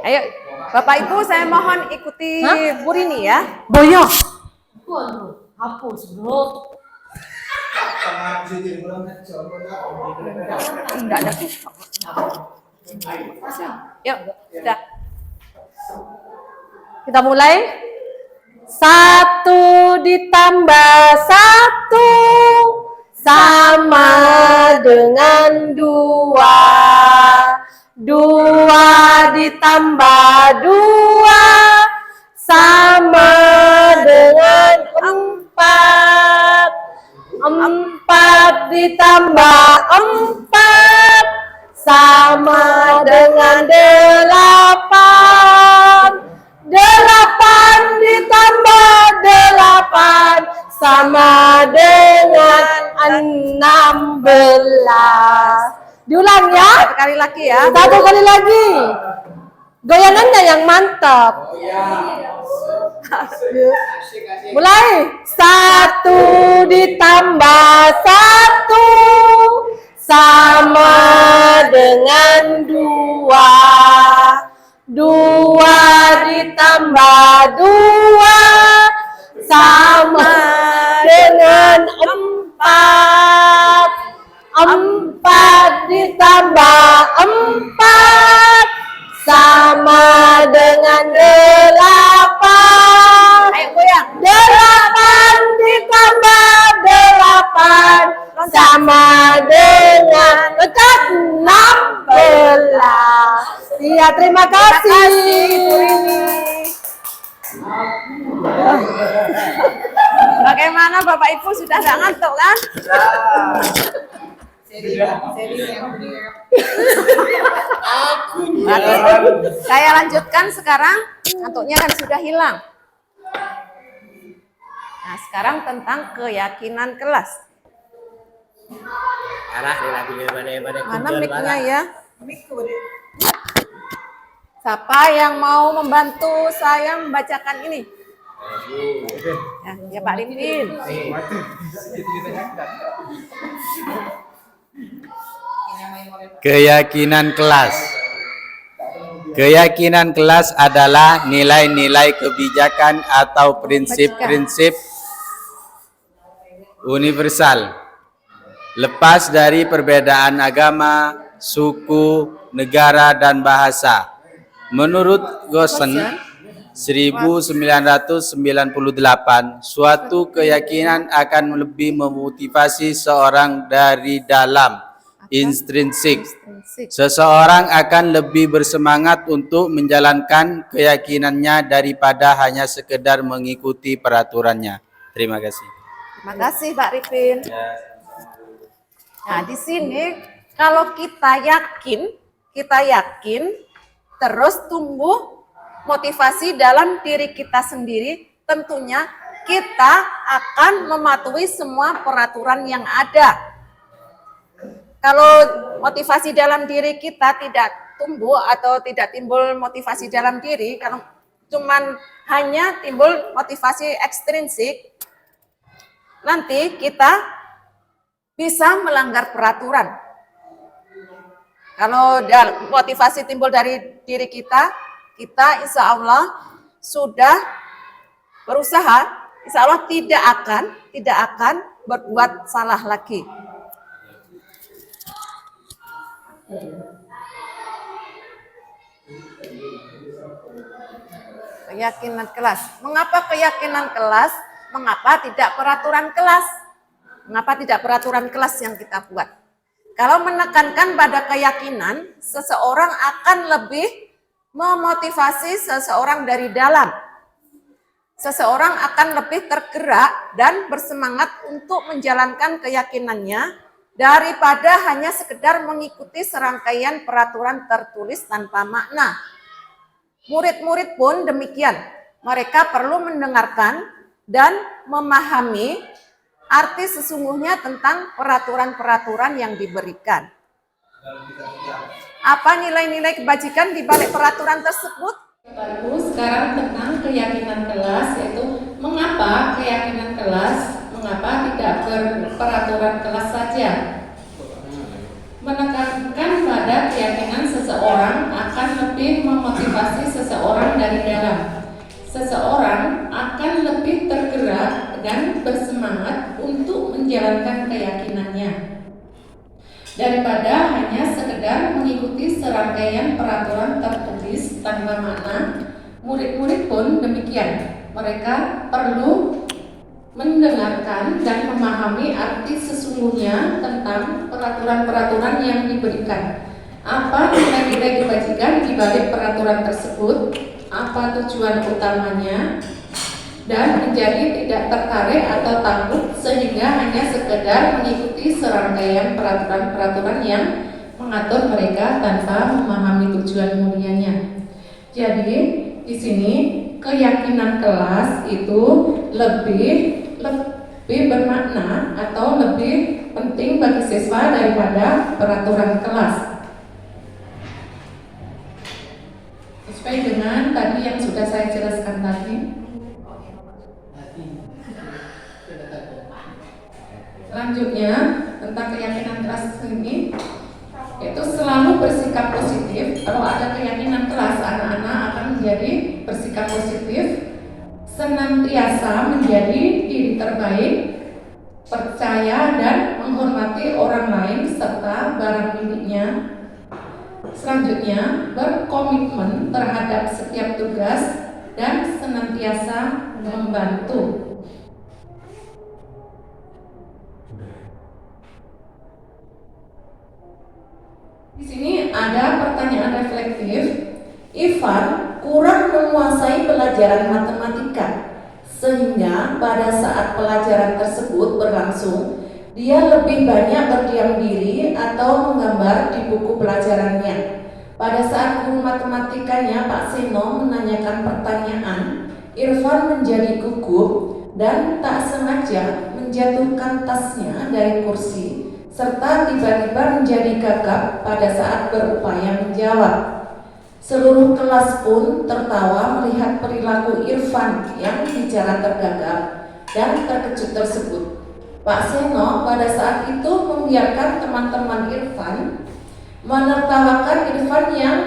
Ayo, Bapak Ibu saya mohon ikuti Bu Rini ya. Boyo. Waduh, hapus bro. Enggak ada. Yuk, sudah. Kita mulai. 1 ditambah 1 sama dengan 2. 2 ditambah 2 sama dengan 4. 4 ditambah 4 sama dengan 8. 8 ditambah 8 sama dengan 16. Diulang ya. Satu kali lagi ya. 1 kali lagi. Goyangannya yang mantap. Mulai. 1 ditambah 1 sama dengan 2. 2 ditambah 2 sama dengan 4. 4 ditambah 4 sama dengan 8. Ayo goyang. 8 ditambah 8 sama dengan 16. Iya, terima kasih Ibu Rini. Bagaimana Bapak Ibu, sudah nggak ngantuk kan? Oke, saya lanjutkan sekarang. Ngantuknya kan sudah hilang. Nah, sekarang tentang keyakinan kelas. Mana mic-nya ya? Siapa yang mau membantu saya membacakan ini? Ya Pak Limpin. Keyakinan kelas. Keyakinan kelas adalah nilai-nilai kebijakan atau prinsip-prinsip universal, lepas dari perbedaan agama, suku, negara, dan bahasa. Menurut Gosen 1998, suatu keyakinan akan lebih memotivasi seorang dari dalam, intrinsik. Seseorang akan lebih bersemangat untuk menjalankan keyakinannya daripada hanya sekedar mengikuti peraturannya. Terima kasih. Terima kasih Pak Ripin. Nah, di sini kalau kita yakin, terus tumbuh motivasi dalam diri kita sendiri, tentunya kita akan mematuhi semua peraturan yang ada. Kalau motivasi dalam diri kita tidak tumbuh atau tidak timbul motivasi dalam diri, kalau cuman hanya timbul motivasi ekstrinsik, nanti kita bisa melanggar peraturan. Kalau motivasi timbul dari diri kita insya Allah sudah berusaha, insya Allah tidak akan berbuat salah lagi. Keyakinan kelas. Mengapa keyakinan kelas? Mengapa tidak peraturan kelas? Mengapa tidak peraturan kelas yang kita buat? Kalau menekankan pada keyakinan, seseorang akan lebih memotivasi seseorang dari dalam. Seseorang akan lebih tergerak dan bersemangat untuk menjalankan keyakinannya daripada hanya sekedar mengikuti serangkaian peraturan tertulis tanpa makna. Murid-murid pun demikian. Mereka perlu mendengarkan dan memahami arti sesungguhnya tentang peraturan-peraturan yang diberikan. Apa nilai-nilai kebajikan di balik peraturan tersebut? Baru sekarang tentang keyakinan kelas, yaitu mengapa keyakinan kelas, mengapa tidak berperaturan kelas saja. Menekankan pada keyakinan seseorang akan lebih memotivasi seseorang dari dalam. Seseorang akan lebih tergerak dan bersemangat untuk menjalankan keyakinannya. Daripada hanya sekedar mengikuti serangkaian peraturan tertulis tanpa makna, murid-murid pun demikian. Mereka perlu mendengarkan dan memahami arti sesungguhnya tentang peraturan-peraturan yang diberikan. Apa nilai-nilai kebajikan di balik peraturan tersebut, apa tujuan utamanya, dan menjadi tidak tertarik atau takut sehingga hanya sekedar mengikuti serangkaian peraturan-peraturan yang mengatur mereka tanpa memahami tujuan mulianya. Jadi di sini keyakinan kelas itu lebih bermakna atau lebih penting bagi siswa daripada peraturan kelas. Sesuai dengan tadi yang sudah saya jelaskan tadi. Selanjutnya tentang keyakinan kelas ini, itu selalu bersikap positif. Kalau ada keyakinan kelas, anak-anak akan menjadi bersikap positif, senantiasa menjadi diri terbaik, percaya dan menghormati orang lain serta barang miliknya. Selanjutnya, berkomitmen terhadap setiap tugas dan senantiasa membantu. Di sini ada pertanyaan reflektif. Ivan kurang menguasai pelajaran matematika, sehingga pada saat pelajaran tersebut berlangsung, dia lebih banyak berdiam diri atau menggambar di buku pelajarannya. Pada saat guru matematikanya Pak Seno menanyakan pertanyaan, Irfan menjadi gugup dan tak sengaja menjatuhkan tasnya dari kursi, serta tiba-tiba menjadi gagap pada saat berupaya menjawab. Seluruh kelas pun tertawa melihat perilaku Irfan yang bicara tergagap dan terkejut tersebut. Pak Seno pada saat itu membiarkan teman-teman Irfan menertawakan Irfan yang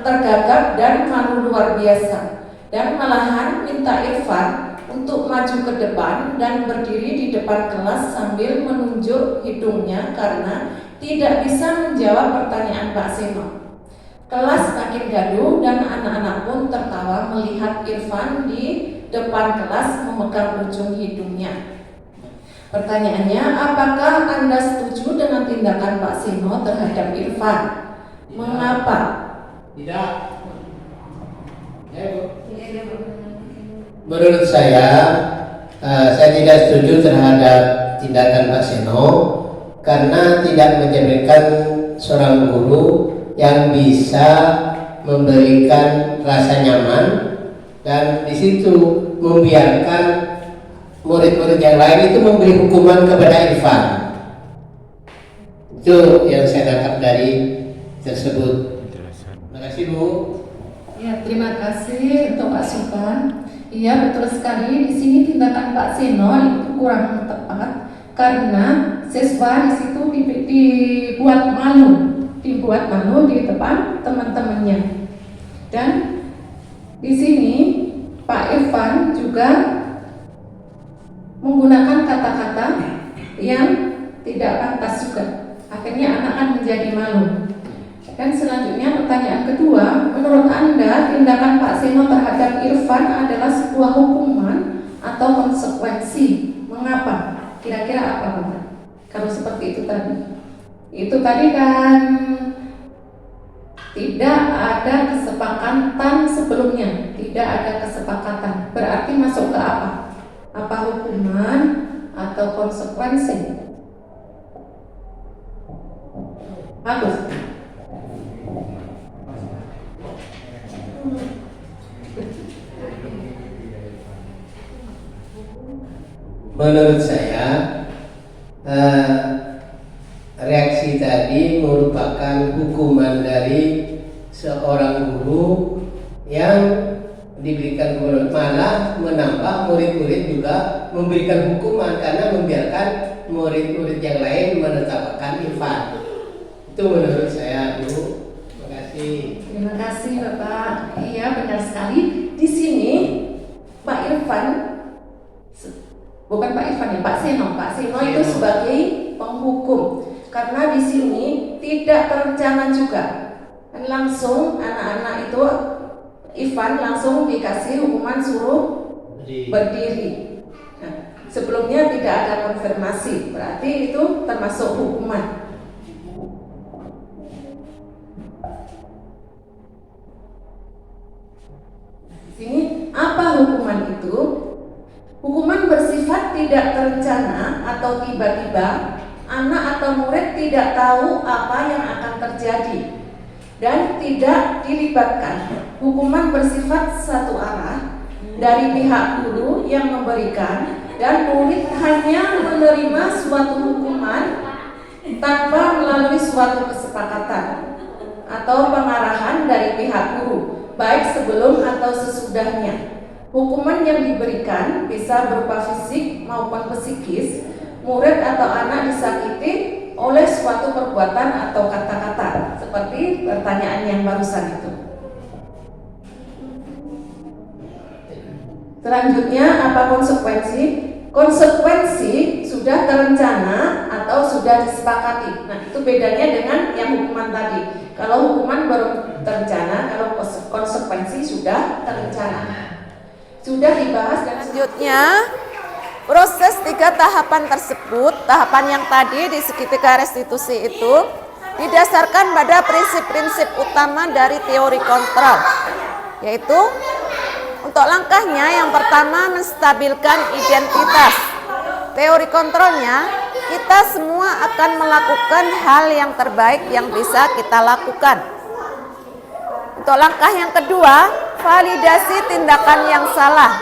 tergagap dan malu luar biasa, dan malahan minta Irfan untuk maju ke depan dan berdiri di depan kelas sambil menunjuk hidungnya karena tidak bisa menjawab pertanyaan Pak Seno. Kelas makin gaduh dan anak-anak pun tertawa melihat Irfan di depan kelas memegang ujung hidungnya. Pertanyaannya, apakah Anda setuju dengan tindakan Pak Seno terhadap Irfan? Mengapa? Tidak. Menurut saya tidak setuju terhadap tindakan Pak Seno karena tidak menjadikan seorang guru yang bisa memberikan rasa nyaman dan di situ membiarkan murid-murid yang lain itu memberi hukuman kepada Irfan. Itu yang saya tangkap dari tersebut. Terima kasih Bu. Ya, terima kasih untuk Pak Supan. Iya, betul sekali. Di sini tindakan Pak Seno itu kurang tepat karena siswa di situ dibuat malu di depan teman-temannya. Dan di sini Pak Irfan juga menggunakan kata-kata yang tidak pantas juga. Akhirnya anak akan menjadi malu. Dan selanjutnya pertanyaan kedua, menurut Anda tindakan Pak Seno terhadap Irfan adalah sebuah hukuman atau konsekuensi? Mengapa? Kira-kira apa Pak? Kalau seperti itu tadi. Itu tadi kan tidak ada kesepakatan sebelumnya, tidak ada kesepakatan. Berarti masuk ke apa? Apa hukuman atau konsekuensi? Bagus. Menurut saya reaksi tadi merupakan hukuman dari seorang guru yang diberikan hukuman, malah menambah murid-murid juga memberikan hukuman karena membiarkan murid-murid yang lain menertawakan Irfan. Itu menurut saya, Bu. Terima kasih. Terima kasih Bapak. Iya, benar sekali. Di sini Pak Irfan bukan Pak Ivan ya, Pak Seno. Pak Seno itu sebagai penghukum. Karena di sini tidak terencana juga. Langsung anak-anak itu Ivan langsung dikasih hukuman suruh berdiri. Nah, sebelumnya tidak ada konfirmasi, berarti itu termasuk hukuman. Di sini apa hukuman itu? Hukuman bersifat tidak terencana atau tiba-tiba anak atau murid tidak tahu apa yang akan terjadi dan tidak dilibatkan. Hukuman bersifat satu arah dari pihak guru yang memberikan dan murid hanya menerima suatu hukuman tanpa melalui suatu kesepakatan atau pengarahan dari pihak guru, baik sebelum atau sesudahnya. Hukuman yang diberikan bisa berupa fisik maupun psikis. Murid atau anak disakiti oleh suatu perbuatan atau kata-kata, seperti pertanyaan yang barusan itu. Selanjutnya, apa konsekuensi? Konsekuensi sudah terencana atau sudah disepakati. Nah, itu bedanya dengan yang hukuman tadi. Kalau hukuman baru terencana, kalau konsekuensi sudah terencana. Sudah dibahas dan Selanjutnya, proses 3 tahapan tersebut, tahapan yang tadi di segitiga restitusi itu didasarkan pada prinsip-prinsip utama dari teori kontrol, yaitu untuk langkahnya yang pertama menstabilkan identitas. Teori kontrolnya, kita semua akan melakukan hal yang terbaik yang bisa kita lakukan. Untuk langkah yang kedua, validasi tindakan yang salah.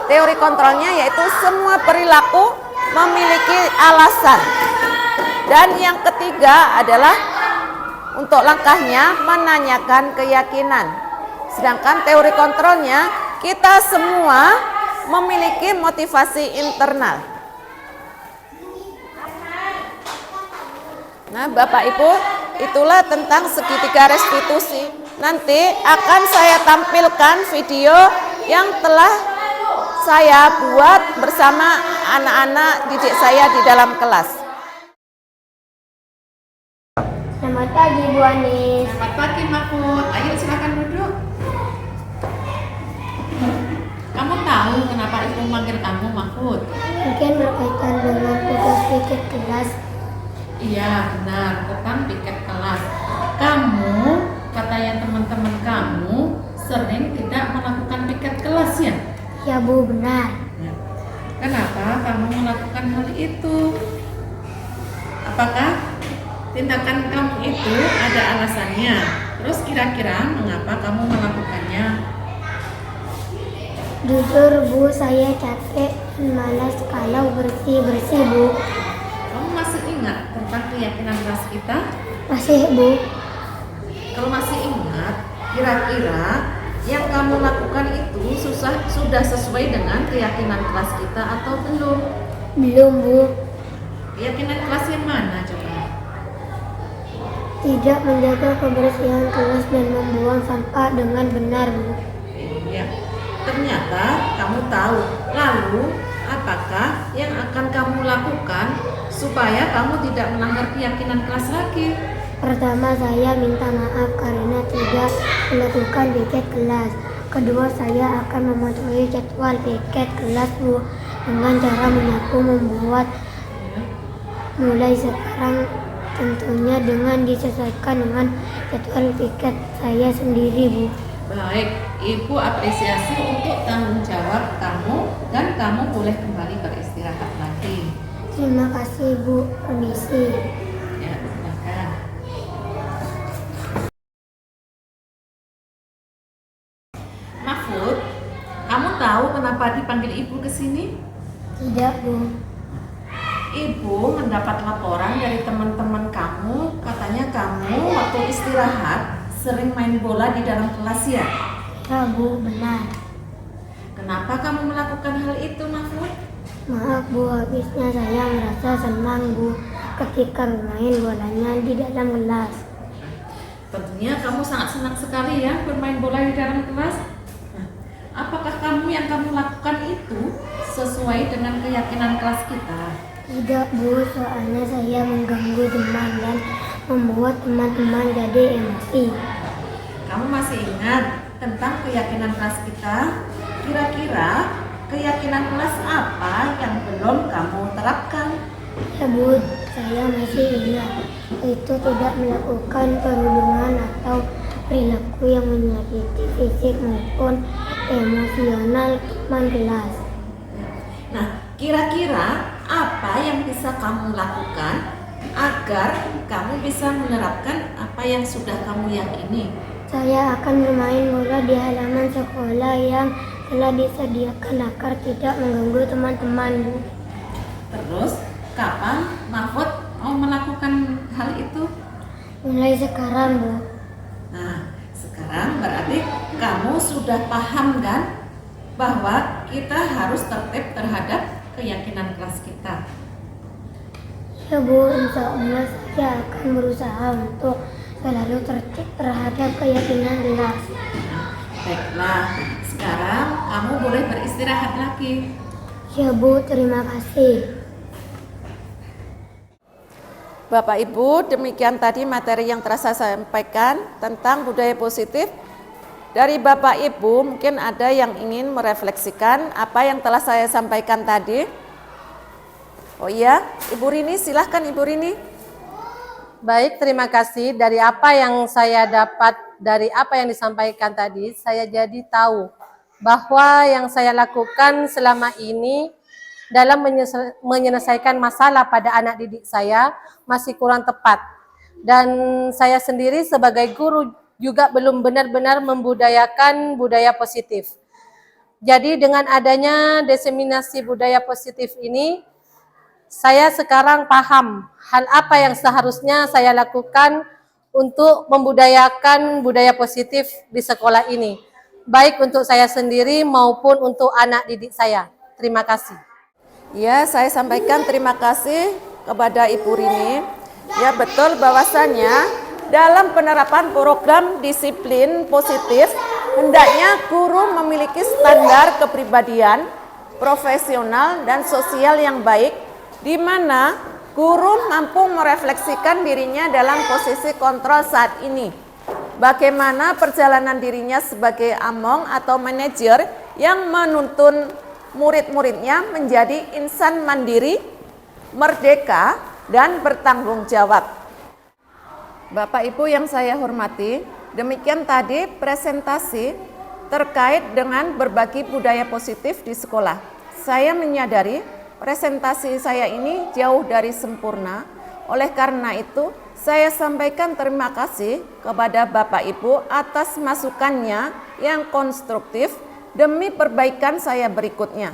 Teori kontrolnya yaitu semua perilaku memiliki alasan. Dan yang ketiga adalah untuk langkahnya menanyakan keyakinan. Sedangkan teori kontrolnya kita semua memiliki motivasi internal. Nah, Bapak Ibu, itulah tentang segitiga restitusi. Nanti akan saya tampilkan video yang telah saya buat bersama anak-anak didik saya di dalam kelas. Selamat pagi Bu Anis. Selamat pagi Mahfud. Ayo silakan duduk. Kamu tahu kenapa Ibu manggil kamu Mahfud? Mungkin berkaitan dengan tugas piket kelas. Iya benar, tentang piket kelas. Kamu, katanya teman-teman kamu, sering tidak melakukan piket kelas ya? Ya Bu, benar. Kenapa kamu melakukan hal itu? Apakah tindakan kamu itu ada alasannya? Terus kira-kira mengapa kamu melakukannya? Jujur Bu, saya capek dan malas kalau bersih-bersih Bu. Kamu masih ingat tentang keyakinan kelas kita? Masih Bu. Kalau masih ingat, kira-kira yang kamu lakukan itu sudah sesuai dengan keyakinan kelas kita atau belum? Belum Bu. Keyakinan kelas yang mana coba? Tidak menjaga kebersihan kelas dan membuang sampah dengan benar Bu. Iya. Ternyata kamu tahu. Lalu apakah yang akan kamu lakukan supaya kamu tidak melanggar keyakinan kelas lagi? Pertama, saya minta maaf karena tidak melakukan piket kelas. Kedua, saya akan mematuhi jadwal piket kelas Bu dengan cara menyapu membuat mulai sekarang, tentunya dengan disesuaikan dengan jadwal piket saya sendiri Bu. Baik, Ibu apresiasi untuk tanggung jawab kamu dan kamu boleh kembali beristirahat lagi. Terima kasih Bu, permisi. Ya, silakan. Mahfud, kamu tahu kenapa dipanggil Ibu ke sini? Tidak Bu. Ibu mendapat laporan dari teman-teman kamu, katanya kamu waktu istirahat sering main bola di dalam kelas ya? Ya Bu, benar. Kenapa kamu melakukan hal itu, Mahfud? Maaf Bu, habisnya saya merasa senang Bu ketika bermain bolanya di dalam kelas. Tentunya kamu sangat senang sekali ya bermain bola di dalam kelas. Nah, apakah yang kamu lakukan itu sesuai dengan keyakinan kelas kita? Tidak Bu, soalnya saya mengganggu teman dan membuat teman-teman jadi emosi. Kamu masih ingat tentang keyakinan kelas kita? Kira-kira keyakinan kelas apa yang belum kamu terapkan? Ya Bu, saya masih ingat, itu tidak melakukan perundungan atau perilaku yang menyakiti fisik maupun emosional teman kelas. Nah, kira-kira apa yang bisa kamu lakukan agar kamu bisa menerapkan apa yang sudah kamu yakini? Saya akan bermain bola di halaman sekolah yang telah disediakan agar tidak mengganggu teman-teman, Bu. Terus, kapan Mahfud mau melakukan hal itu? Mulai sekarang, Bu. Nah, sekarang berarti kamu sudah paham kan bahwa kita harus tertib terhadap keyakinan kelas kita. Ya Bu, insya Allah saya akan berusaha untuk selalu tertib terhadap keyakinan kelas. Baiklah, sekarang kamu boleh beristirahat lagi. Ya Bu, terima kasih. Bapak Ibu, demikian tadi materi yang telah saya sampaikan tentang budaya positif. Dari Bapak Ibu mungkin ada yang ingin merefleksikan apa yang telah saya sampaikan tadi. Oh iya, Ibu Rini, silahkan Ibu Rini. Baik, terima kasih. Dari apa yang saya dapat, dari apa yang disampaikan tadi, saya jadi tahu bahwa yang saya lakukan selama ini dalam menyelesaikan masalah pada anak didik saya masih kurang tepat. Dan saya sendiri sebagai guru juga belum benar-benar membudayakan budaya positif. Jadi dengan adanya diseminasi budaya positif ini, saya sekarang paham hal apa yang seharusnya saya lakukan untuk membudayakan budaya positif di sekolah ini, baik untuk saya sendiri maupun untuk anak didik saya. Terima kasih. Ya, saya sampaikan terima kasih kepada Ibu Rini. Ya, betul bahwasannya dalam penerapan program disiplin positif, hendaknya guru memiliki standar kepribadian, profesional, dan sosial yang baik, di mana guru mampu merefleksikan dirinya dalam posisi kontrol saat ini. Bagaimana perjalanan dirinya sebagai among atau manajer yang menuntun murid-muridnya menjadi insan mandiri, merdeka, dan bertanggung jawab. Bapak Ibu yang saya hormati, demikian tadi presentasi terkait dengan berbagi budaya positif di sekolah. Saya menyadari presentasi saya ini jauh dari sempurna. Oleh karena itu, saya sampaikan terima kasih kepada Bapak Ibu atas masukannya yang konstruktif demi perbaikan saya berikutnya.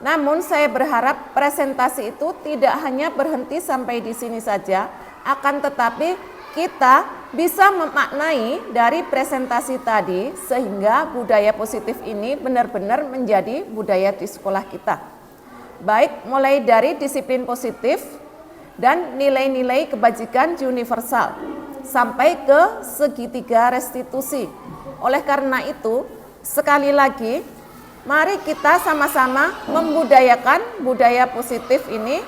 Namun saya berharap presentasi itu tidak hanya berhenti sampai di sini saja, akan tetapi kita bisa memaknai dari presentasi tadi sehingga budaya positif ini benar-benar menjadi budaya di sekolah kita. Baik mulai dari disiplin positif dan nilai-nilai kebajikan universal sampai ke segitiga restitusi. Oleh karena itu, sekali lagi, mari kita sama-sama membudayakan budaya positif ini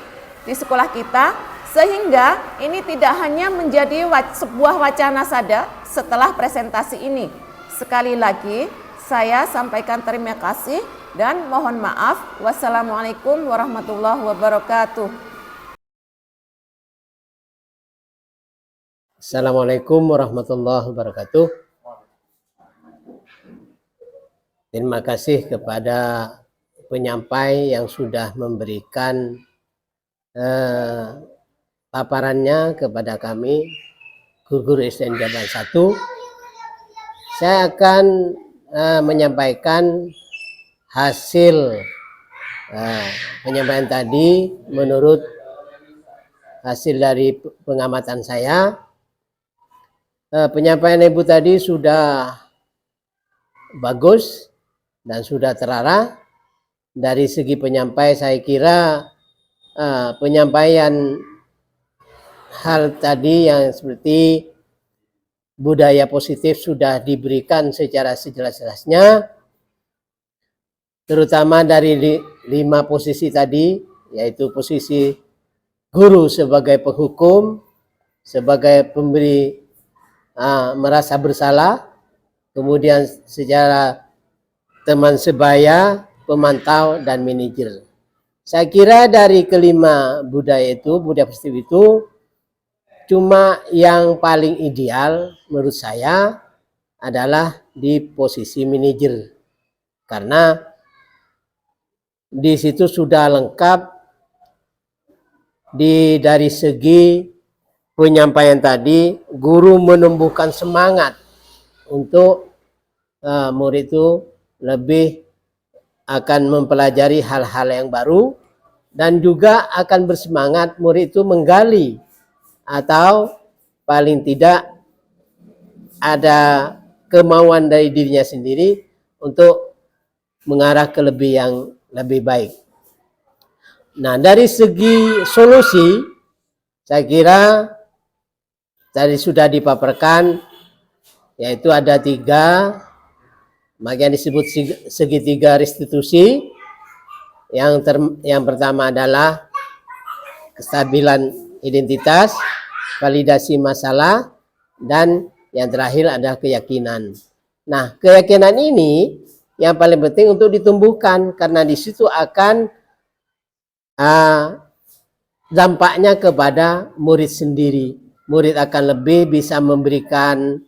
di sekolah kita, sehingga ini tidak hanya menjadi sebuah wacana saja setelah presentasi ini. Sekali lagi, saya sampaikan terima kasih dan mohon maaf. Wassalamualaikum warahmatullahi wabarakatuh. Assalamualaikum warahmatullahi wabarakatuh. Terima kasih kepada penyampai yang sudah memberikan paparannya kepada kami, guru-guru SDN Jabar 1. Saya akan menyampaikan hasil penyampaian tadi menurut hasil dari pengamatan saya. Penyampaian Ibu tadi sudah bagus dan sudah terarah. Dari segi penyampai saya kira penyampaian hal tadi yang seperti budaya positif sudah diberikan secara sejelas-jelasnya. terutama dari 5 posisi tadi, yaitu posisi guru sebagai penghukum, sebagai pemberi merasa bersalah, kemudian secara teman sebaya, pemantau, dan manajer. Saya kira dari kelima budaya positif itu, cuma yang paling ideal menurut saya adalah di posisi manajer. Karena di situ sudah lengkap dari segi penyampaian tadi, guru menumbuhkan semangat untuk murid itu lebih akan mempelajari hal-hal yang baru, dan juga akan bersemangat murid itu menggali atau paling tidak ada kemauan dari dirinya sendiri untuk mengarah ke yang lebih baik. Nah, dari segi solusi, saya kira tadi sudah dipaparkan, yaitu ada 3 bagian disebut segitiga restitusi. Yang pertama adalah kestabilan identitas, validasi masalah, dan yang terakhir adalah keyakinan. Nah, keyakinan ini yang paling penting untuk ditumbuhkan, karena di situ akan dampaknya kepada murid sendiri. Murid akan lebih bisa memberikan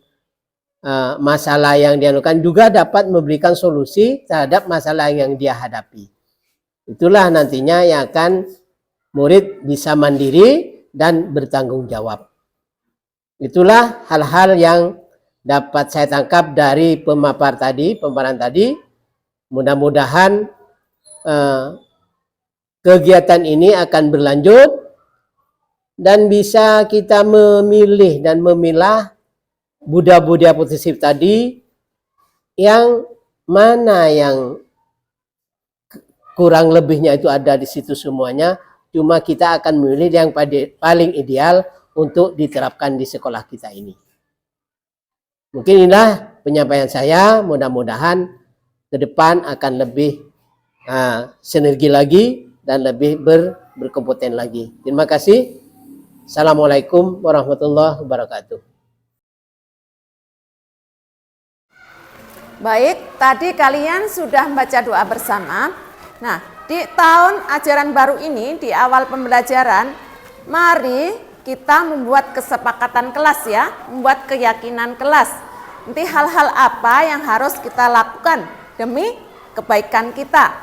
masalah yang dia lakukan, juga dapat memberikan solusi terhadap masalah yang dia hadapi. Itulah nantinya yang akan murid bisa mandiri dan bertanggung jawab. Itulah hal-hal yang dapat saya tangkap dari pemaparan tadi. Mudah-mudahan kegiatan ini akan berlanjut dan bisa kita memilih dan memilah budaya-budaya positif tadi, yang mana yang kurang lebihnya itu ada di situ semuanya, cuma kita akan memilih yang paling ideal untuk diterapkan di sekolah kita ini. Mungkin inilah penyampaian saya, mudah-mudahan ke depan akan lebih sinergi lagi dan lebih berkompeten lagi. Terima kasih. Assalamualaikum warahmatullahi wabarakatuh. Baik, tadi kalian sudah membaca doa bersama. Nah, di tahun ajaran baru ini, di awal pembelajaran, mari kita membuat kesepakatan kelas ya, membuat keyakinan kelas. Nanti hal-hal apa yang harus kita lakukan demi kebaikan kita.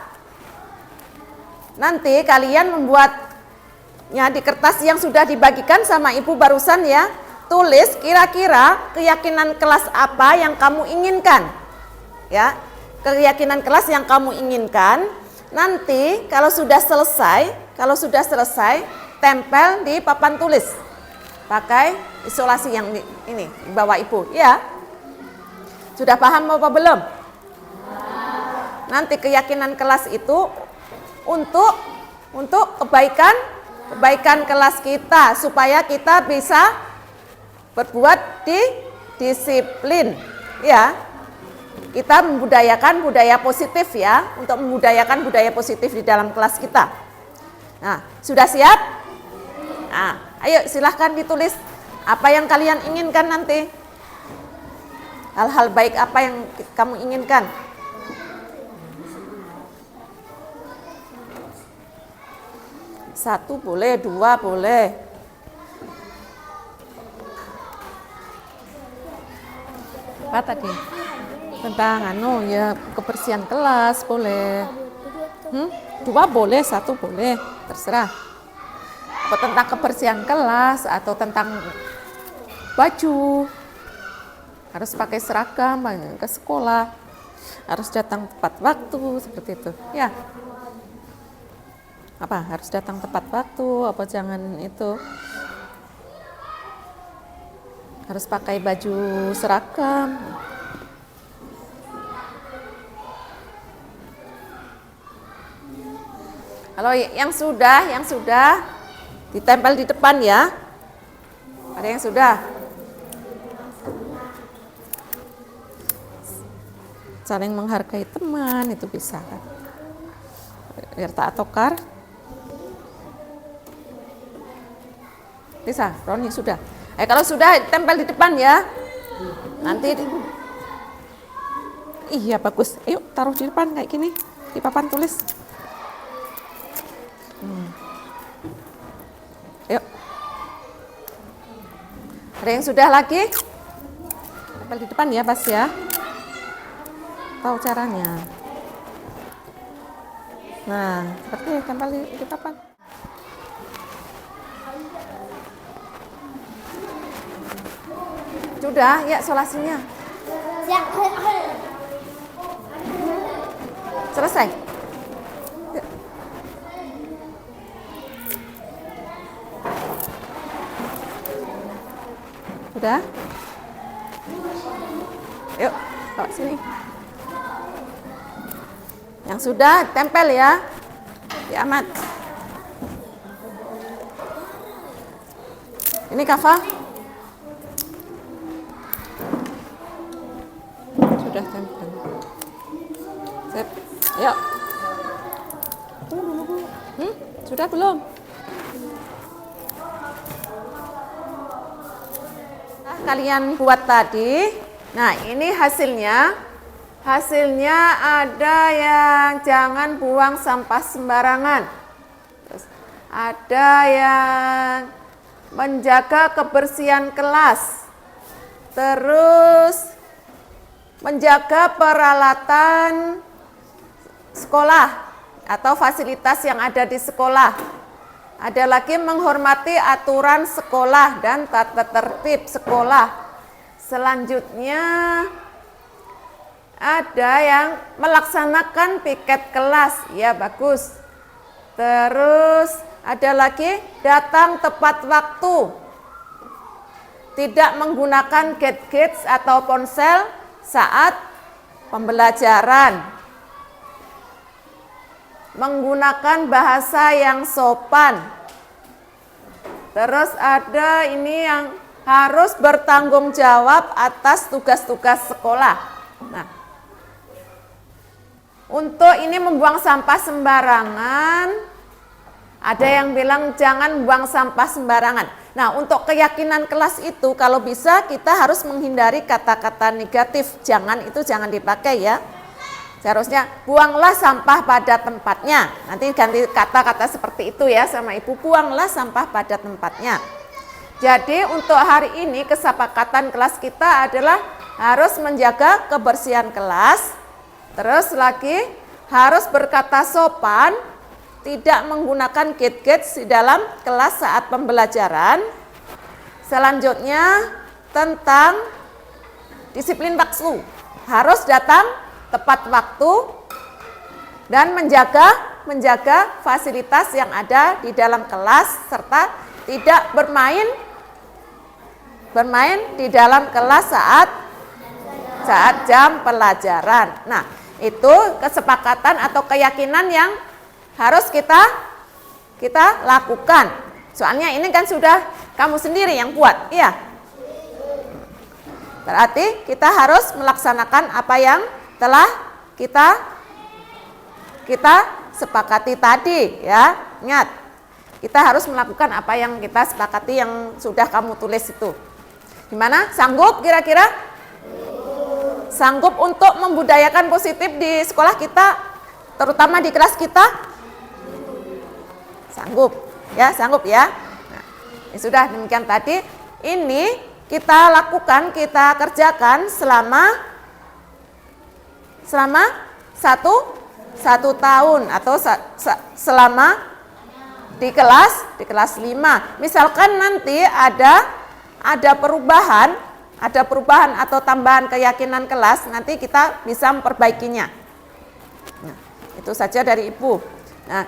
Nanti kalian membuatnya di kertas yang sudah dibagikan sama ibu barusan ya. Tulis kira-kira keyakinan kelas apa yang kamu inginkan. Ya, keyakinan kelas yang kamu inginkan. Nanti kalau sudah selesai, tempel di papan tulis. Pakai isolasi yang ini di bawah ibu, ya. Sudah paham apa belum? Nanti keyakinan kelas itu untuk kebaikan kelas kita, supaya kita bisa berbuat disiplin, ya. Kita membudayakan budaya positif ya, untuk membudayakan budaya positif di dalam kelas kita. Nah, sudah siap? Nah, ayo silahkan ditulis apa yang kalian inginkan nanti. Hal-hal baik apa yang kamu inginkan. Satu boleh, 2 boleh. Apa tadi? Tentang ya kebersihan kelas boleh. 2 boleh, 1 boleh, terserah. Apa tentang kebersihan kelas atau tentang baju, harus pakai seragam ke sekolah, harus datang tepat waktu, seperti itu ya. Apa harus datang tepat waktu, apa jangan itu, harus pakai baju seragam. Kalau yang sudah ditempel di depan ya. Ada yang sudah? Saling menghargai teman itu bisa kan. Tirta Atokar. Bisa, Roni sudah. Kalau sudah tempel di depan ya. Nanti iya bagus. Ayo taruh di depan kayak gini di papan tulis. Yuk. Ada yang sudah lagi? Tempel di depan ya, Bas ya. Tahu caranya. Nah, seperti tempel di papan. Sudah, ya solasinya. Selesai. Yuk. Sudah? Yuk, bawa sini. Yang sudah tempel ya. Kiamat. Ini Kafa. Sudah tempel. Sip. Yuk. Sudah belum? Kalian buat tadi. Nah, ini hasilnya. Hasilnya ada yang jangan buang sampah sembarangan. Terus ada yang menjaga kebersihan kelas. Terus menjaga peralatan sekolah atau fasilitas yang ada di sekolah. Ada lagi menghormati aturan sekolah dan tata tertib sekolah. Selanjutnya ada yang melaksanakan piket kelas. Ya, bagus. Terus ada lagi datang tepat waktu. Tidak menggunakan gadget atau ponsel saat pembelajaran. Menggunakan bahasa yang sopan. Terus ada ini yang harus bertanggung jawab atas tugas-tugas sekolah. Nah, untuk ini membuang sampah sembarangan, ada yang bilang jangan buang sampah sembarangan. Nah, untuk keyakinan kelas itu kalau bisa kita harus menghindari kata-kata negatif. Jangan dipakai ya. Seharusnya buanglah sampah pada tempatnya. Nanti ganti kata-kata seperti itu ya sama Ibu. Buanglah sampah pada tempatnya. Jadi untuk hari ini kesepakatan kelas kita adalah harus menjaga kebersihan kelas. Terus lagi harus berkata sopan, tidak menggunakan gadget di dalam kelas saat pembelajaran. Selanjutnya tentang disiplin waktu. Harus datang tepat waktu dan menjaga fasilitas yang ada di dalam kelas serta tidak bermain di dalam kelas saat jam pelajaran. Nah, itu kesepakatan atau keyakinan yang harus kita lakukan. Soalnya ini kan sudah kamu sendiri yang buat, iya. Berarti kita harus melaksanakan apa yang telah kita sepakati tadi ya. Ingat, kita harus melakukan apa yang kita sepakati yang sudah kamu tulis itu. Gimana? Sanggup kira-kira? Sanggup untuk membudayakan positif di sekolah kita, terutama di kelas kita? Sanggup ya, sanggup ya. Nah, sudah demikian tadi. Ini kita lakukan, kita kerjakan selama satu tahun atau selama di kelas 5. Misalkan nanti ada perubahan atau tambahan keyakinan kelas, nanti kita bisa memperbaikinya. Nah, itu saja dari Ibu. Nah,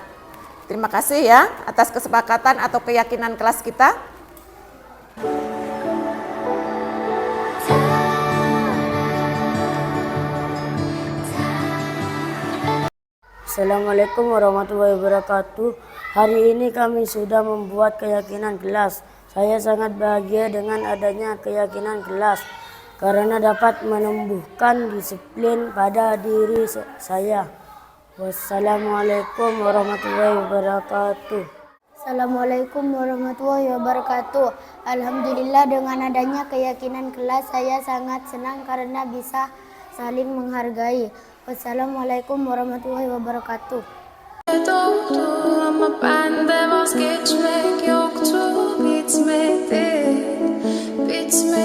terima kasih ya atas kesepakatan atau keyakinan kelas kita. Assalamualaikum warahmatullahi wabarakatuh. Hari ini kami sudah membuat keyakinan kelas. Saya sangat bahagia dengan adanya keyakinan kelas karena dapat menumbuhkan disiplin pada diri saya. Wassalamualaikum warahmatullahi wabarakatuh. Assalamualaikum warahmatullahi wabarakatuh. Alhamdulillah, dengan adanya keyakinan kelas saya sangat senang karena bisa saling menghargai. Wassalamualaikum warahmatullahi wabarakatuh. Ama bende vazgeçmek yoktu, bitmedi.